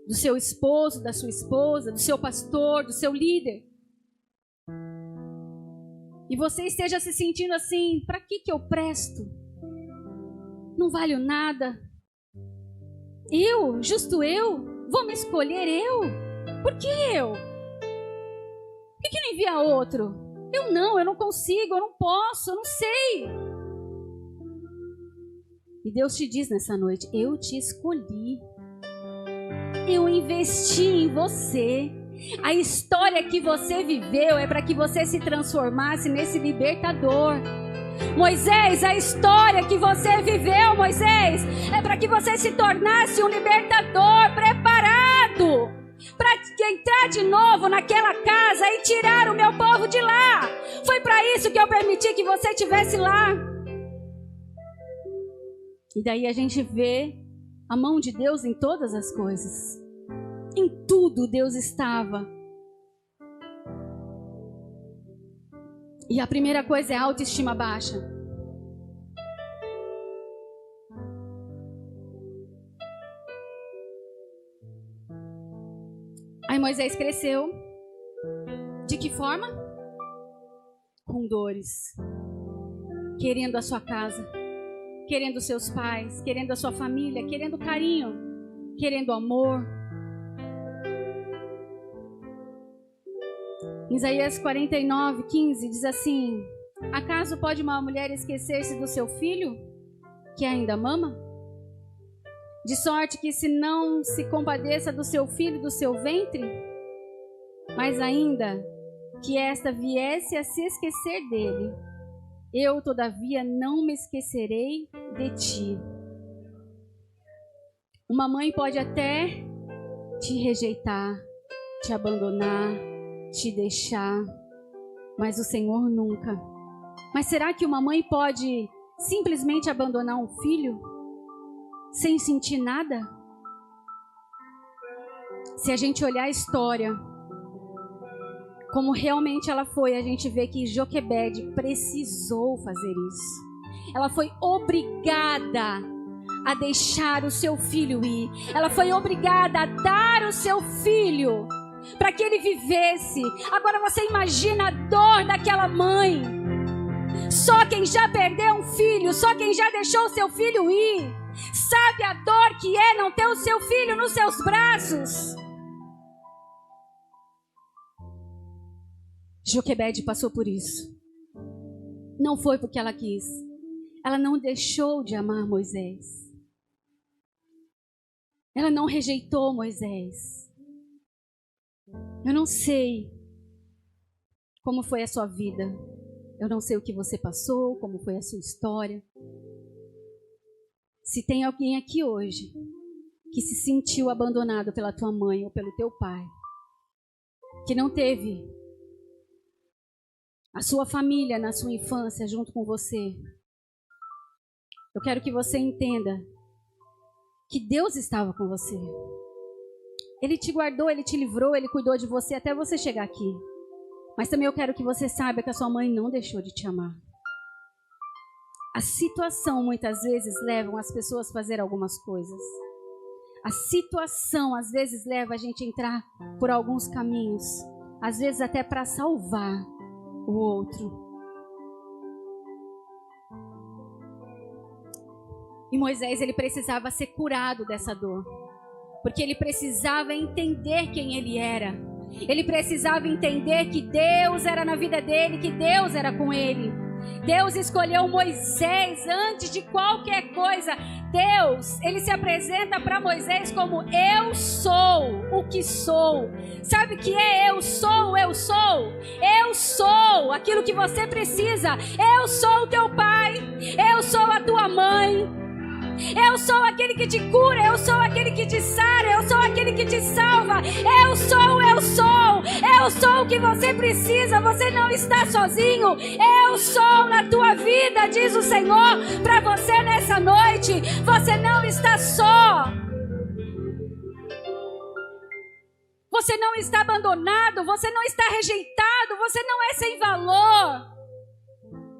do seu esposo, da sua esposa, do seu pastor, do seu líder. E você esteja se sentindo assim: para que eu presto? Não valho nada. Justo eu? Vou me escolher eu? Por que eu? Por que não envia outro? Eu não consigo, eu não posso, eu não sei. E Deus te diz nessa noite: eu te escolhi. Eu investi em você. A história que você viveu é para que você se transformasse nesse libertador. Moisés, a história que você viveu, Moisés, é para que você se tornasse um libertador preparado para entrar de novo naquela casa e tirar o meu povo de lá. Foi para isso que eu permiti que você estivesse lá. E daí a gente vê a mão de Deus em todas as coisas. Em tudo Deus estava. E a primeira coisa é a autoestima baixa. Aí Moisés cresceu. De que forma? Com dores. Querendo a sua casa, querendo os seus pais, querendo a sua família, querendo carinho, querendo amor. Isaías 49:15 diz assim: acaso pode uma mulher esquecer-se do seu filho, que ainda mama? De sorte que se não se compadeça do seu filho do seu ventre? Mas ainda que esta viesse a se esquecer dele, eu todavia não me esquecerei de ti. Uma mãe pode até te rejeitar, te abandonar, te deixar, mas o Senhor nunca. Mas será que uma mãe pode simplesmente abandonar um filho sem sentir nada? Se a gente olhar a história como realmente ela foi, a gente vê que Joquebede precisou fazer isso. Ela foi obrigada a deixar o seu filho ir. Ela foi obrigada a dar o seu filho para que ele vivesse. Agora você imagina a dor daquela mãe. Só quem já perdeu um filho, só quem já deixou o seu filho ir, sabe a dor que é não ter o seu filho nos seus braços. Joquebede passou por isso. Não foi porque ela quis. Ela não deixou de amar Moisés. Ela não rejeitou Moisés. Eu não sei como foi a sua vida. Eu não sei o que você passou, como foi a sua história. Se tem alguém aqui hoje que se sentiu abandonado pela tua mãe ou pelo teu pai, que não teve a sua família na sua infância junto com você, eu quero que você entenda que Deus estava com você. Ele te guardou, Ele te livrou, Ele cuidou de você até você chegar aqui. Mas também eu quero que você saiba que a sua mãe não deixou de te amar. A situação muitas vezes leva as pessoas a fazer algumas coisas. A situação às vezes leva a gente a entrar por alguns caminhos, às vezes até para salvar o outro. E Moisés, ele precisava ser curado dessa dor, porque ele precisava entender quem ele era. Ele precisava entender que Deus era na vida dele, que Deus era com ele. Deus escolheu Moisés antes de qualquer coisa. Deus, ele se apresenta para Moisés como eu sou o que sou. Sabe o que é eu sou? Eu sou. Eu sou aquilo que você precisa. Eu sou o teu pai. Eu sou a tua mãe. Eu sou aquele que te cura, eu sou aquele que te sara, eu sou aquele que te salva. Eu sou o que você precisa, você não está sozinho. Eu sou na tua vida, diz o Senhor para você nessa noite. Você não está só. Você não está abandonado, você não está rejeitado, você não é sem valor.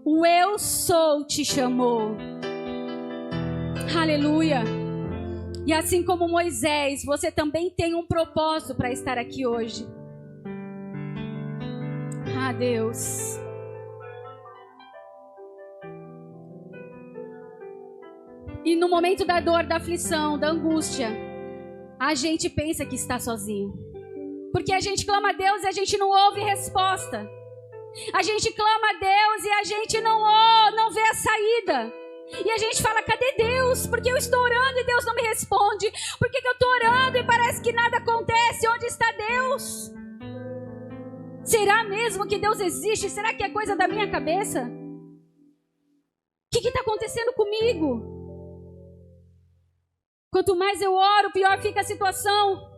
O eu sou te chamou. Aleluia. E assim como Moisés, você também tem um propósito para estar aqui hoje. Ah, Deus. E no momento da dor, da aflição, da angústia, a gente pensa que está sozinho. Porque a gente clama a Deus e a gente não ouve resposta. A gente clama a Deus e a gente não vê a saída. E a gente fala, cadê Deus? Porque eu estou orando e Deus não me responde. Por que eu estou orando e parece que nada acontece? Onde está Deus? Será mesmo que Deus existe? Será que é coisa da minha cabeça? O que está acontecendo comigo? Quanto mais eu oro, pior fica a situação.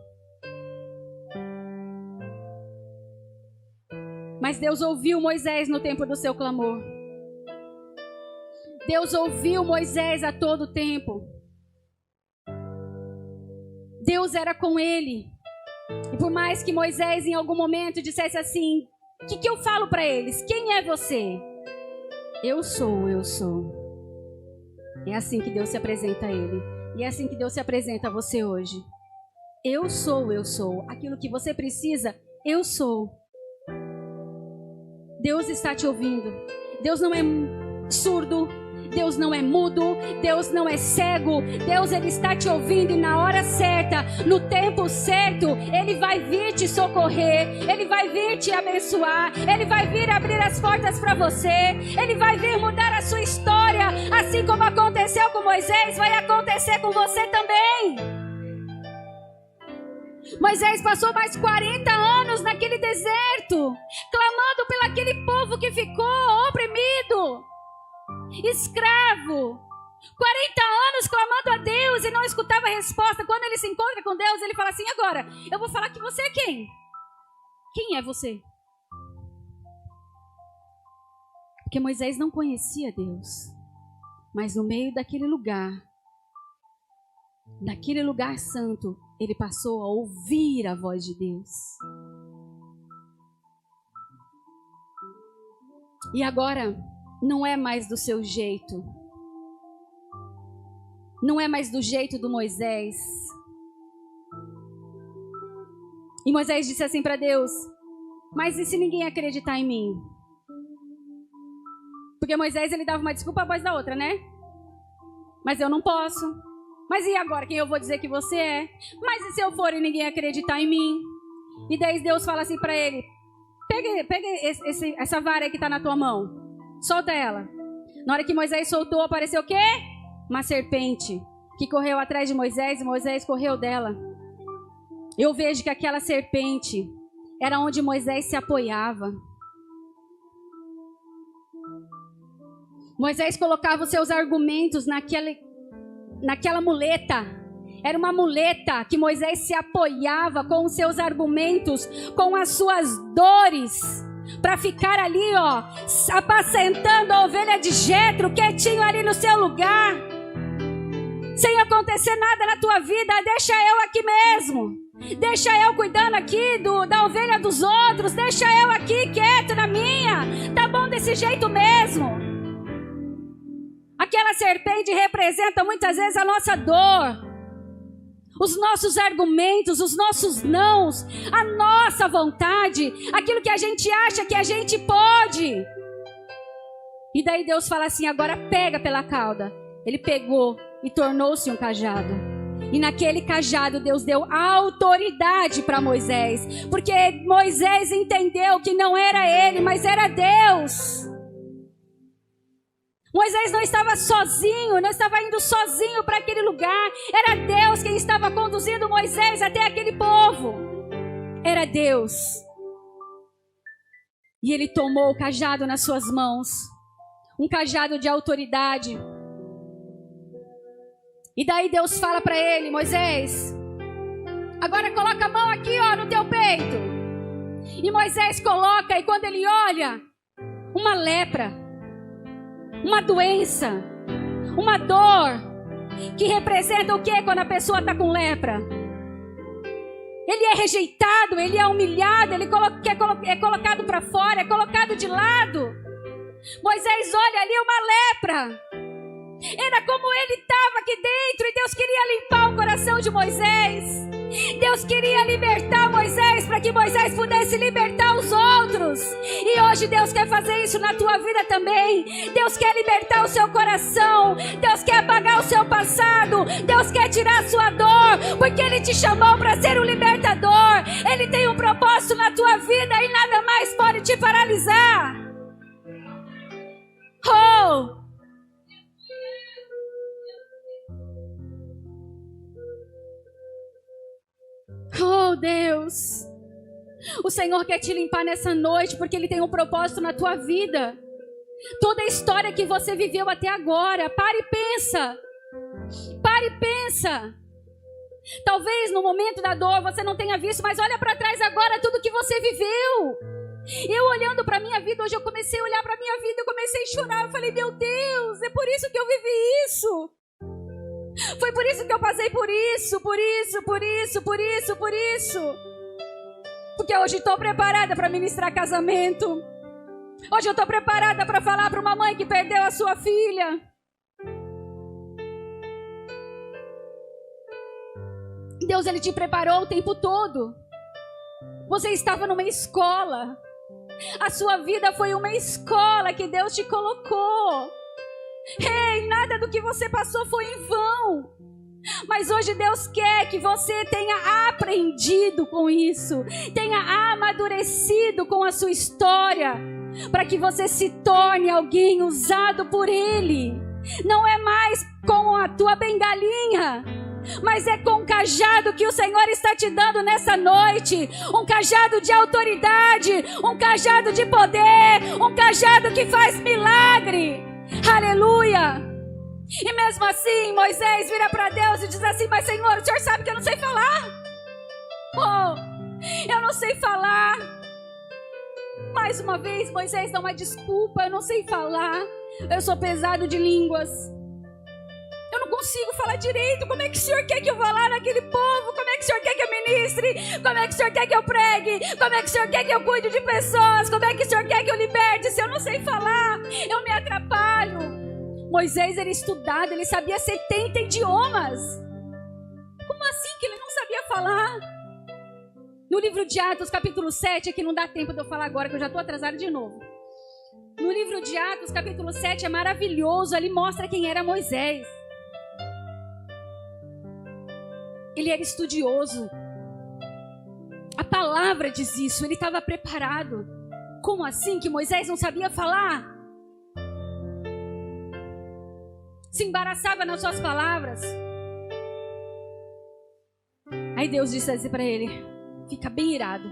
Mas Deus ouviu Moisés no tempo do seu clamor. Deus ouviu Moisés a todo tempo. Deus era com ele. E por mais que Moisés em algum momento dissesse assim, o que eu falo para eles? Quem é você? Eu sou, eu sou. É assim que Deus se apresenta a ele. E é assim que Deus se apresenta a você hoje. Eu sou, eu sou. Aquilo que você precisa, eu sou. Deus está te ouvindo. Deus não é surdo. Deus não é mudo, Deus não é cego. Deus, Ele está te ouvindo e na hora certa, no tempo certo, Ele vai vir te socorrer, Ele vai vir te abençoar, Ele vai vir abrir as portas para você, Ele vai vir mudar a sua história, assim como aconteceu com Moisés, vai acontecer com você também. Moisés passou mais 40 anos naquele deserto, clamando pelo aquele povo que ficou oprimido, escravo, 40 anos clamando a Deus e não escutava a resposta. Quando ele se encontra com Deus, ele fala assim, agora, eu vou falar que você é quem? Quem é você? Porque Moisés não conhecia Deus, mas no meio daquele lugar santo, ele passou a ouvir a voz de Deus. E agora, não é mais do seu jeito. Não é mais do jeito do Moisés. E Moisés disse assim para Deus, mas e se ninguém acreditar em mim? Porque Moisés, ele dava uma desculpa após da outra, né? Mas eu não posso. Mas e agora, quem eu vou dizer que você é? Mas e se eu for e ninguém acreditar em mim? E daí Deus fala assim para ele, pega essa vara aí que está na tua mão. Solta ela. Na hora que Moisés soltou, apareceu o quê? Uma serpente que correu atrás de Moisés e Moisés correu dela. Eu vejo que aquela serpente era onde Moisés se apoiava. Moisés colocava os seus argumentos naquela muleta. Era uma muleta que Moisés se apoiava com os seus argumentos, com as suas dores, para ficar ali, ó, apacentando a ovelha de Jetro, quietinho ali no seu lugar, sem acontecer nada na tua vida. Deixa eu aqui mesmo, deixa eu cuidando aqui da ovelha dos outros, deixa eu aqui quieto na minha, tá bom desse jeito mesmo. Aquela serpente representa muitas vezes a nossa dor, os nossos argumentos, os nossos nãos, a nossa vontade, aquilo que a gente acha que a gente pode. E daí Deus fala assim: agora pega pela cauda. Ele pegou e tornou-se um cajado. E naquele cajado Deus deu autoridade para Moisés, porque Moisés entendeu que não era ele, mas era Deus. Moisés não estava sozinho, não estava indo sozinho para aquele lugar. Era Deus quem estava conduzindo Moisés até aquele povo. Era Deus. E ele tomou o cajado nas suas mãos, um cajado de autoridade. E daí Deus fala para ele: Moisés, agora coloca a mão aqui, ó, no teu peito. E Moisés coloca, e quando ele olha, uma lepra, uma doença, uma dor, que representa o que quando a pessoa está com lepra? Ele é rejeitado, ele é humilhado, ele é colocado para fora, é colocado de lado. Moisés olha ali uma lepra. Era como ele estava aqui dentro, e Deus queria limpar o coração de Moisés. Deus queria libertar Moisés para que Moisés pudesse libertar os outros. E hoje Deus quer fazer isso na tua vida também. Deus quer libertar o seu coração. Deus quer apagar o seu passado. Deus quer tirar a sua dor, porque Ele te chamou para ser um libertador. Ele tem um propósito na tua vida e nada mais pode te paralisar. Oh! Oh, Deus, o Senhor quer te limpar nessa noite, porque Ele tem um propósito na tua vida. Toda a história que você viveu até agora, para e pensa. Para e pensa. Talvez no momento da dor você não tenha visto, mas olha para trás agora tudo que você viveu. Eu olhando para a minha vida, hoje eu comecei a olhar para a minha vida, eu comecei a chorar, eu falei: meu Deus, é por isso que eu vivi isso. Foi por isso que eu passei por isso. Porque hoje estou preparada para ministrar casamento. Hoje eu estou preparada para falar para uma mãe que perdeu a sua filha. Deus, Ele te preparou o tempo todo. Você estava numa escola. A sua vida foi uma escola que Deus te colocou. Ei, nada do que você passou foi em vão. Mas hoje Deus quer que você tenha aprendido com isso, tenha amadurecido com a sua história, para que você se torne alguém usado por Ele. Não é mais com a tua bengalinha, mas é com o cajado que o Senhor está te dando nessa noite. Um cajado de autoridade, um cajado de poder, um cajado que faz milagre. Aleluia! E mesmo assim Moisés vira para Deus e diz assim: mas Senhor, o Senhor sabe que eu não sei falar. Oh, eu não sei falar. Mais uma vez Moisés dá uma desculpa: eu não sei falar, eu sou pesado de línguas, eu não consigo falar direito. Como é que o Senhor quer que eu vá lá naquele povo? Como é que o Senhor quer que eu ministre? Como é que o Senhor quer que eu pregue? Como é que o Senhor quer que eu cuide de pessoas? Como é que o Senhor quer que eu liberte? Se eu não sei falar, eu me atrapalho. Moisés era estudado, ele sabia 70 idiomas. Como assim que ele não sabia falar? No livro de Atos, capítulo 7, aqui não dá tempo de eu falar agora, que eu já estou atrasada de novo. No livro de Atos, capítulo 7, é maravilhoso, ali mostra quem era Moisés. Ele era estudioso. A palavra diz isso, ele estava preparado. Como assim que Moisés não sabia falar? Se embaraçava nas suas palavras. Aí Deus disse assim para ele: fica bem irado.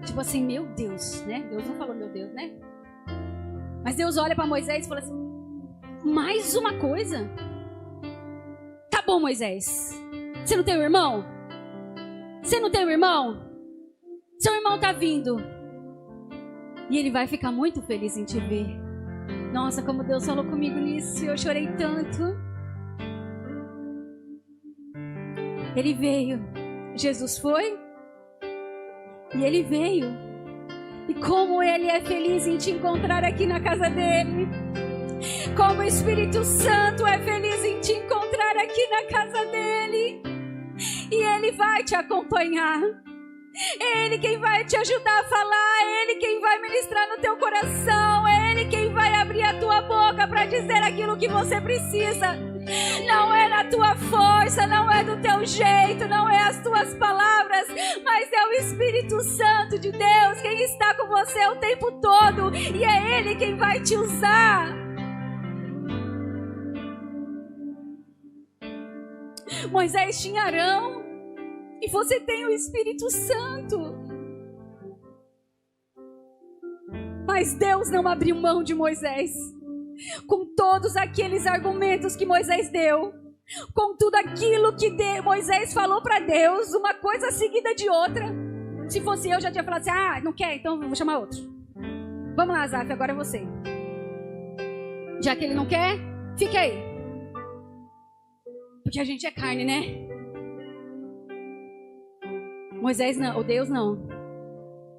Tipo assim, meu Deus, né? Deus não falou meu Deus, né? Mas Deus olha para Moisés e fala assim: mais uma coisa. bom, Moisés. Você não tem um irmão? Você não tem um irmão? Seu irmão tá vindo. E ele vai ficar muito feliz em te ver. Nossa, como Deus falou comigo nisso. Eu chorei tanto. Ele veio. Jesus foi. E ele veio. E como ele é feliz em te encontrar aqui na casa dele. Como o Espírito Santo é feliz em te encontrar aqui na casa dele. E ele vai te acompanhar. É Ele quem vai te ajudar a falar. É Ele quem vai ministrar no teu coração. É Ele quem vai abrir a tua boca para dizer aquilo que você precisa. Não é na tua força, não é do teu jeito, não é as tuas palavras, mas é o Espírito Santo de Deus quem está com você o tempo todo. E é Ele quem vai te usar. Moisés tinha Arão e você tem o Espírito Santo. Mas Deus não abriu mão de Moisés. Com todos aqueles argumentos que Moisés deu, com tudo aquilo que Moisés falou para Deus, uma coisa seguida de outra. Se fosse eu, já tinha falado assim: não quer, então vou chamar outro. Vamos lá, Azaf, agora é você. Já que ele não quer, fica aí. Porque a gente é carne, né? Moisés não, ou Deus não.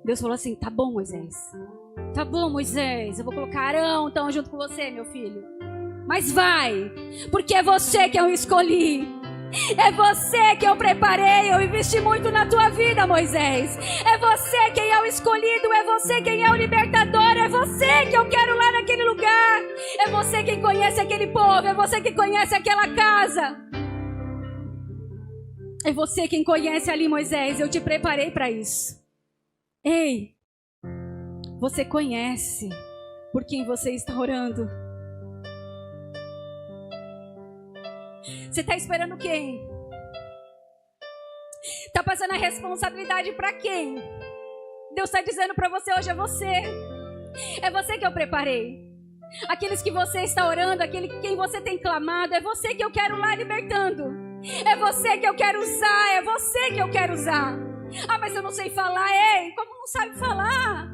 Deus falou assim: tá bom, Moisés. Tá bom, Moisés, eu vou colocar Arão então junto com você, meu filho. Mas vai, porque é você que eu escolhi. É você que eu preparei, eu investi muito na tua vida, Moisés. É você quem é o escolhido, é você quem é o libertador, é você que eu quero lá naquele lugar. É você quem conhece aquele povo, é você que conhece aquela casa. É você quem conhece ali, Moisés, eu te preparei para isso. Ei, você conhece por quem você está orando? Você está esperando quem? Está passando a responsabilidade para quem? Deus está dizendo para você hoje: é você. É você que eu preparei. Aqueles que você está orando, aquele quem você tem clamado, é você que eu quero lá libertando. É você que eu quero usar, é você que eu quero usar. Mas eu não sei falar. Ei, como não sabe falar?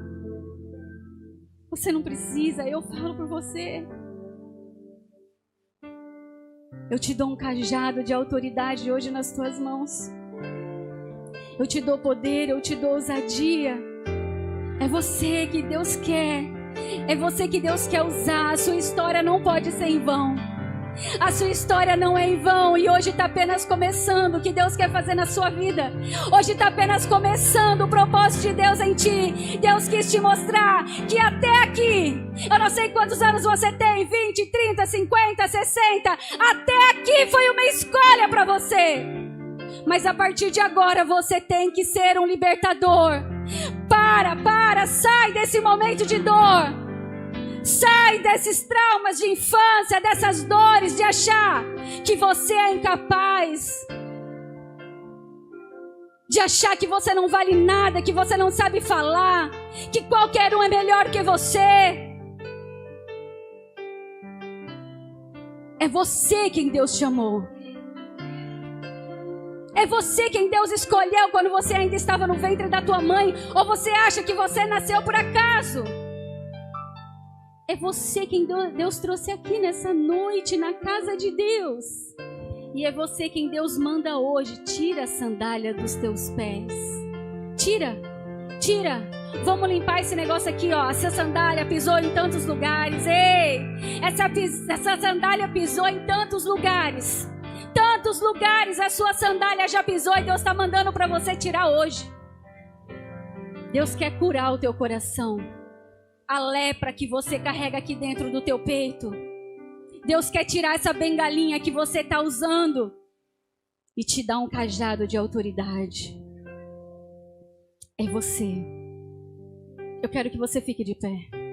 Você não precisa, eu falo por você. Eu te dou um cajado de autoridade hoje nas tuas mãos. Eu te dou poder, eu te dou ousadia. É você que Deus quer. É você que Deus quer usar. A sua história não pode ser em vão. A sua história não é em vão. E hoje está apenas começando o que Deus quer fazer na sua vida. Hoje está apenas começando o propósito de Deus em ti. Deus quis te mostrar que até aqui, eu não sei quantos anos você tem, 20, 30, 50, 60, até aqui foi uma escolha para você. Mas a partir de agora você tem que ser um libertador. Sai desse momento de dor. Sai desses traumas de infância, dessas dores de achar que você é incapaz, de achar que você não vale nada, que você não sabe falar, que qualquer um é melhor que você. É você quem Deus chamou. É você quem Deus escolheu quando você ainda estava no ventre da tua mãe. Ou você acha que você nasceu por acaso? É você quem Deus trouxe aqui nessa noite, na casa de Deus. E é você quem Deus manda hoje: tira a sandália dos teus pés. Tira. Vamos limpar esse negócio aqui, ó. Essa sandália pisou em tantos lugares. Ei, essa sandália pisou em tantos lugares. Tantos lugares a sua sandália já pisou e Deus está mandando para você tirar hoje. Deus quer curar o teu coração. A lepra que você carrega aqui dentro do teu peito. Deus quer tirar essa bengalinha que você está usando e te dar um cajado de autoridade. É você. Eu quero que você fique de pé.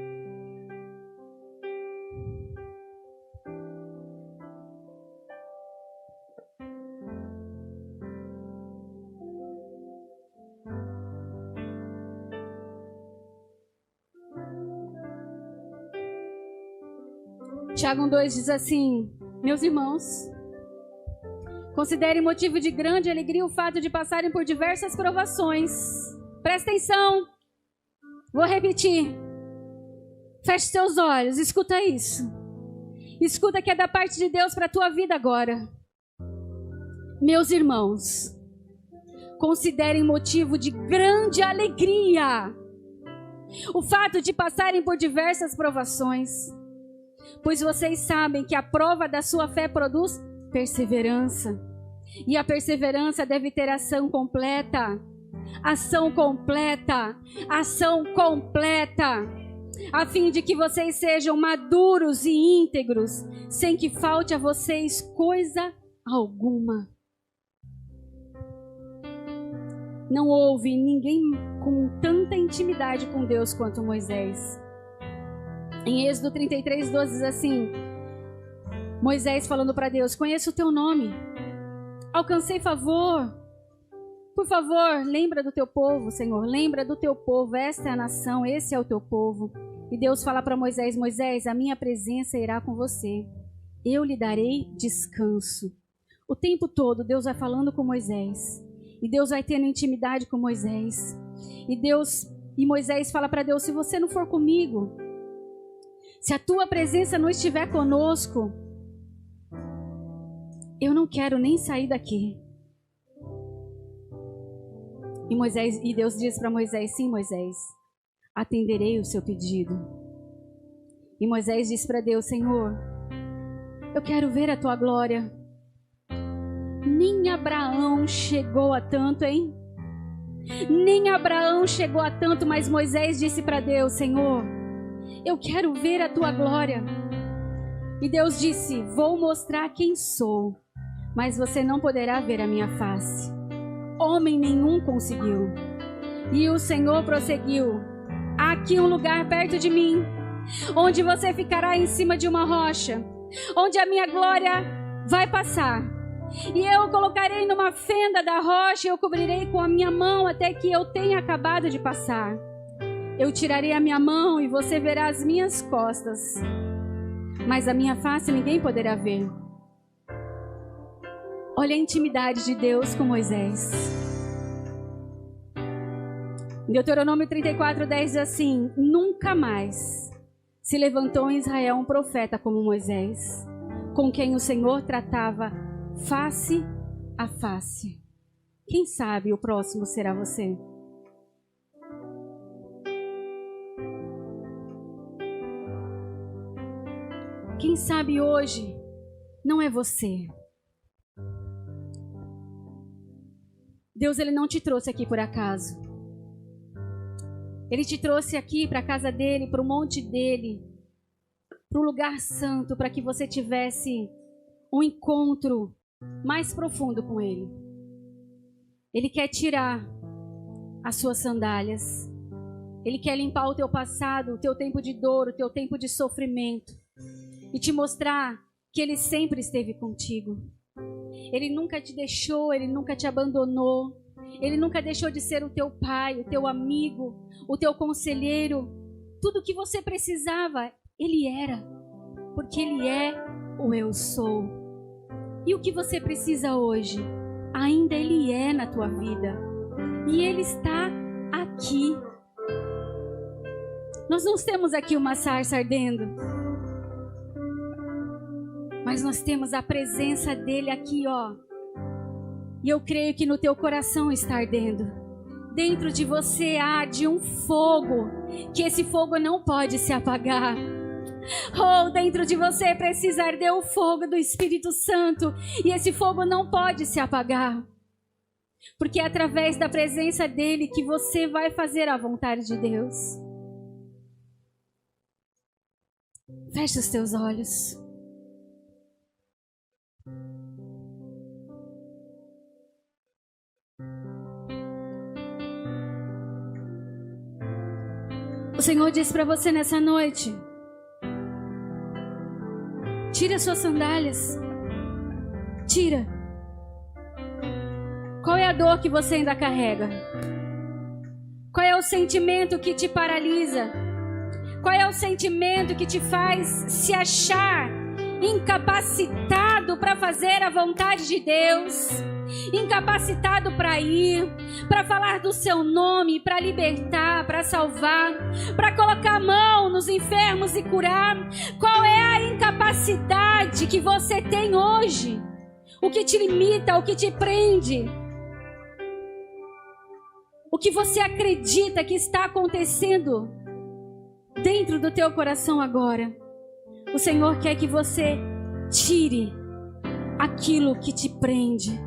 Tiago 1,2 diz assim: meus irmãos, Considere motivo de grande alegria o fato de passarem por diversas provações. Presta atenção. Vou repetir. Feche seus olhos, escuta isso. Escuta que é da parte de Deus para a tua vida agora. Meus irmãos, considerem motivo de grande alegria o fato de passarem por diversas provações, pois vocês sabem que a prova da sua fé produz perseverança. E a perseverança deve ter ação completa. Ação completa. Ação completa. A fim de que vocês sejam maduros e íntegros, sem que falte a vocês coisa alguma. Não houve ninguém com tanta intimidade com Deus quanto Moisés. Em Êxodo 33:12 diz assim: Moisés falando para Deus: conheço o teu nome, alcancei favor. Por favor, lembra do teu povo, Senhor, lembra do teu povo. Esta é a nação, esse é o teu povo. E Deus fala para Moisés: Moisés, a minha presença irá com você, eu lhe darei descanso. O tempo todo Deus vai falando com Moisés, e Deus vai tendo intimidade com Moisés. E Moisés fala para Deus: se você não for comigo, se a tua presença não estiver conosco, eu não quero nem sair daqui. E Deus diz para Moisés: sim, Moisés, atenderei o seu pedido. E Moisés diz para Deus: Senhor, eu quero ver a tua glória. Nem Abraão chegou a tanto, hein? Nem Abraão chegou a tanto, mas Moisés disse para Deus: Senhor, eu quero ver a tua glória. E Deus disse: vou mostrar quem sou, mas você não poderá ver a minha face. Homem nenhum conseguiu. E o Senhor prosseguiu: há aqui um lugar perto de mim, onde você ficará em cima de uma rocha, onde a minha glória vai passar. E eu o colocarei numa fenda da rocha, e eu cobrirei com a minha mão até que eu tenha acabado de passar. Eu tirarei a minha mão e você verá as minhas costas, mas a minha face ninguém poderá ver. Olha a intimidade de Deus com Moisés. Em Deuteronômio 34:10 diz assim: nunca mais se levantou em Israel um profeta como Moisés, com quem o Senhor tratava face a face. Quem sabe o próximo será você? Quem sabe hoje não é você? Deus, Ele não te trouxe aqui por acaso. Ele te trouxe aqui para a casa dEle, para o monte dEle, para o lugar santo, para que você tivesse um encontro mais profundo com Ele. Ele quer tirar as suas sandálias. Ele quer limpar o teu passado, o teu tempo de dor, o teu tempo de sofrimento, e te mostrar que Ele sempre esteve contigo. Ele nunca te deixou, Ele nunca te abandonou. Ele nunca deixou de ser o teu pai, o teu amigo, o teu conselheiro. Tudo o que você precisava, Ele era, porque Ele é o eu sou. E o que você precisa hoje, ainda Ele é na tua vida. E Ele está aqui. Nós não temos aqui uma sarça ardendo, mas nós temos a presença dEle aqui, ó. E eu creio que no teu coração está ardendo. Dentro de você arde um fogo, que esse fogo não pode se apagar. Oh, dentro de você precisa arder o fogo do Espírito Santo, e esse fogo não pode se apagar, porque é através da presença dEle que você vai fazer a vontade de Deus. Feche os teus olhos. O Senhor diz para você nessa noite: tira as suas sandálias. Tira. Qual é a dor que você ainda carrega? Qual é o sentimento que te paralisa? Qual é o sentimento que te faz se achar incapacitado para fazer a vontade de Deus, incapacitado para ir, para falar do seu nome, para libertar, para salvar, para colocar a mão nos enfermos e curar? Qual é a incapacidade que você tem hoje? O que te limita, o que te prende? O que você acredita que está acontecendo dentro do teu coração agora? O Senhor quer que você tire aquilo que te prende.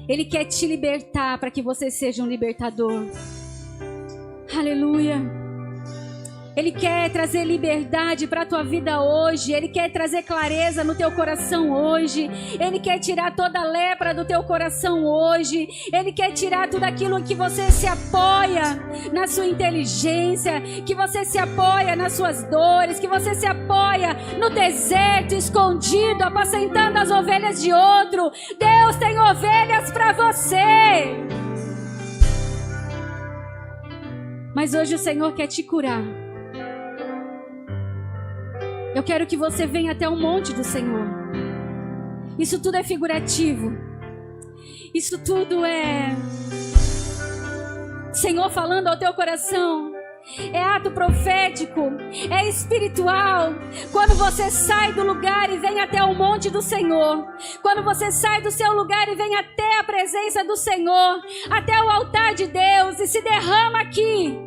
Ele quer te libertar para que você seja um libertador. Aleluia. Ele quer trazer liberdade para a tua vida hoje. Ele quer trazer clareza no teu coração hoje. Ele quer tirar toda a lepra do teu coração hoje. Ele quer tirar tudo aquilo que você se apoia na sua inteligência, que você se apoia nas suas dores, que você se apoia no deserto, escondido, apacentando as ovelhas de outro. Deus tem ovelhas para você. Mas hoje o Senhor quer te curar. Eu quero que você venha até o monte do Senhor. Isso tudo é figurativo. Isso tudo é Senhor falando ao teu coração. É ato profético, é espiritual. Quando você sai do lugar e vem até o monte do Senhor, quando você sai do seu lugar e vem até a presença do Senhor, até o altar de Deus, e se derrama aqui,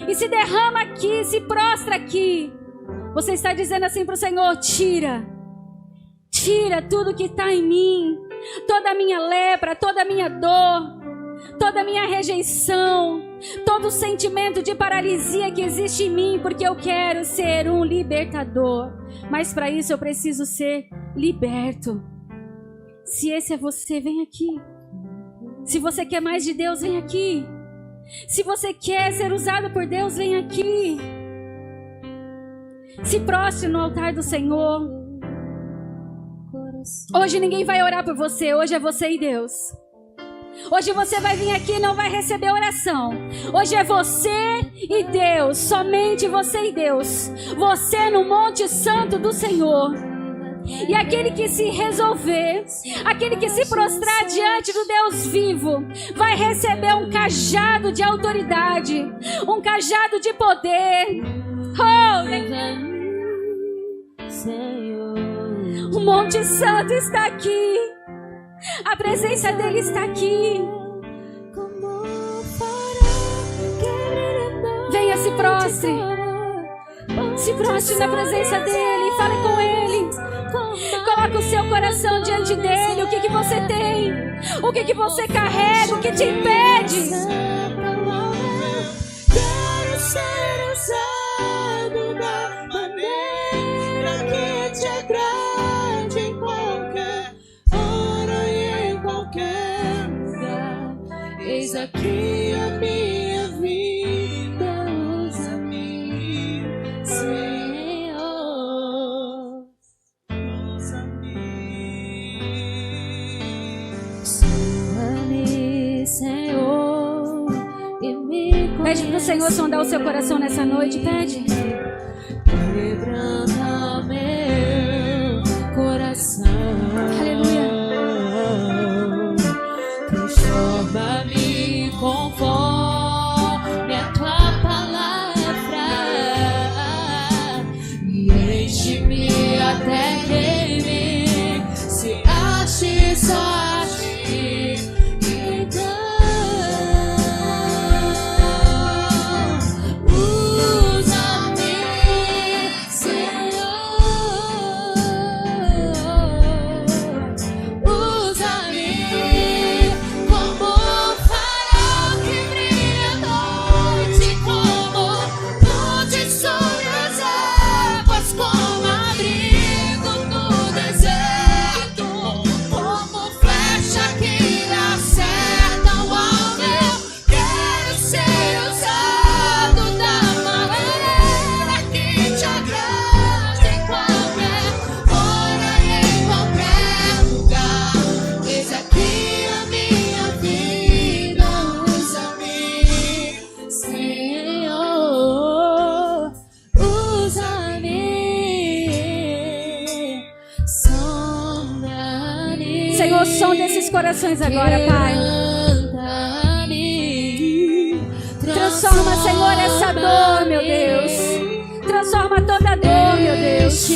e se derrama aqui, se prostra aqui, você está dizendo assim para o Senhor: tira tudo que está em mim, toda a minha lepra, toda a minha dor, toda a minha rejeição, todo o sentimento de paralisia que existe em mim, porque eu quero ser um libertador. Mas para isso eu preciso ser liberto. Se esse é você, vem aqui. Se você quer mais de Deus, vem aqui. Se você quer ser usado por Deus, vem aqui. Se prostre no altar do Senhor. Hoje ninguém vai orar por você. Hoje é você e Deus. Hoje você vai vir aqui e não vai receber oração. Hoje é você e Deus. Somente você e Deus. Você no Monte Santo do Senhor. E aquele que se resolver, aquele que se prostrar diante do Deus vivo, vai receber um cajado de autoridade, um cajado de poder. O Monte Santo está aqui. A presença dele está aqui. Venha, se prostre. Se prostre na presença dele. Fale com ele. Coloque o seu coração diante dele. O que você tem? O que você carrega? O que te impede? Quero ser usado da maneira que te agrade, em qualquer hora e em qualquer lugar. Eis aqui a minha vida, usa-me, Senhor, usa-me, Senhor, e me conhece. Pede para o Senhor sondar o seu coração nessa noite. Pede. Quebranta meu coração. Aleluia. Transforma-me conforme a tua palavra e enche-me até que em mim se ache só a ti. Então usa-me, Senhor, usa-me como farol que corações agora, Pai. Transforma, Senhor, essa dor, meu Deus. Transforma toda dor, meu Deus.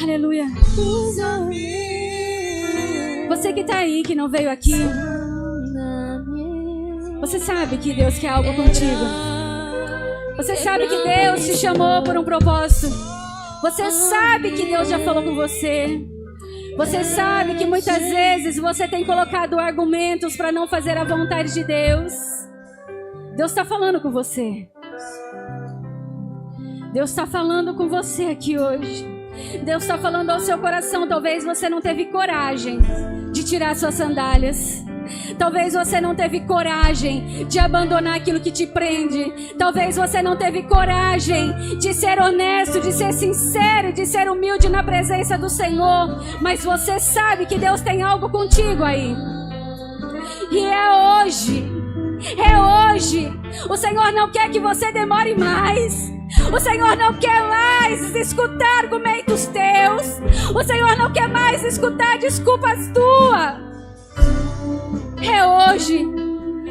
Aleluia. Você que está aí, que não veio aqui, você sabe que Deus quer algo contigo. Você sabe que Deus te chamou por um propósito. Você sabe que Deus já falou com você. Você sabe que muitas vezes você tem colocado argumentos para não fazer a vontade de Deus. Deus está falando com você. Deus está falando com você aqui hoje. Deus está falando ao seu coração. Talvez você não teve coragem de tirar suas sandálias. Talvez você não teve coragem de abandonar aquilo que te prende. Talvez você não teve coragem de ser honesto, de ser sincero, de ser humilde na presença do Senhor. Mas você sabe que Deus tem algo contigo aí. E é hoje. É hoje. O Senhor não quer que você demore mais. O Senhor não quer mais escutar argumentos teus. O Senhor não quer mais escutar desculpas tuas. É hoje.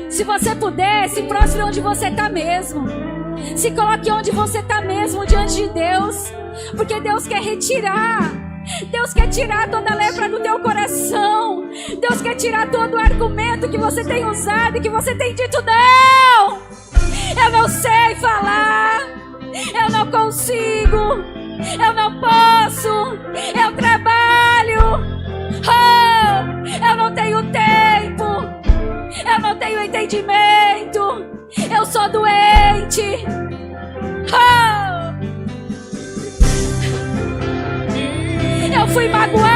Se você puder, se prostre onde você está mesmo. Se coloque onde você está mesmo, diante de Deus. Porque Deus quer retirar. Deus quer tirar toda a lepra do teu coração. Deus quer tirar todo o argumento que você tem usado e que você tem dito: não, eu não sei falar, eu não consigo, eu não posso, eu trabalho, eu não tenho tempo, eu não tenho entendimento, eu sou doente. Eu fui magoado.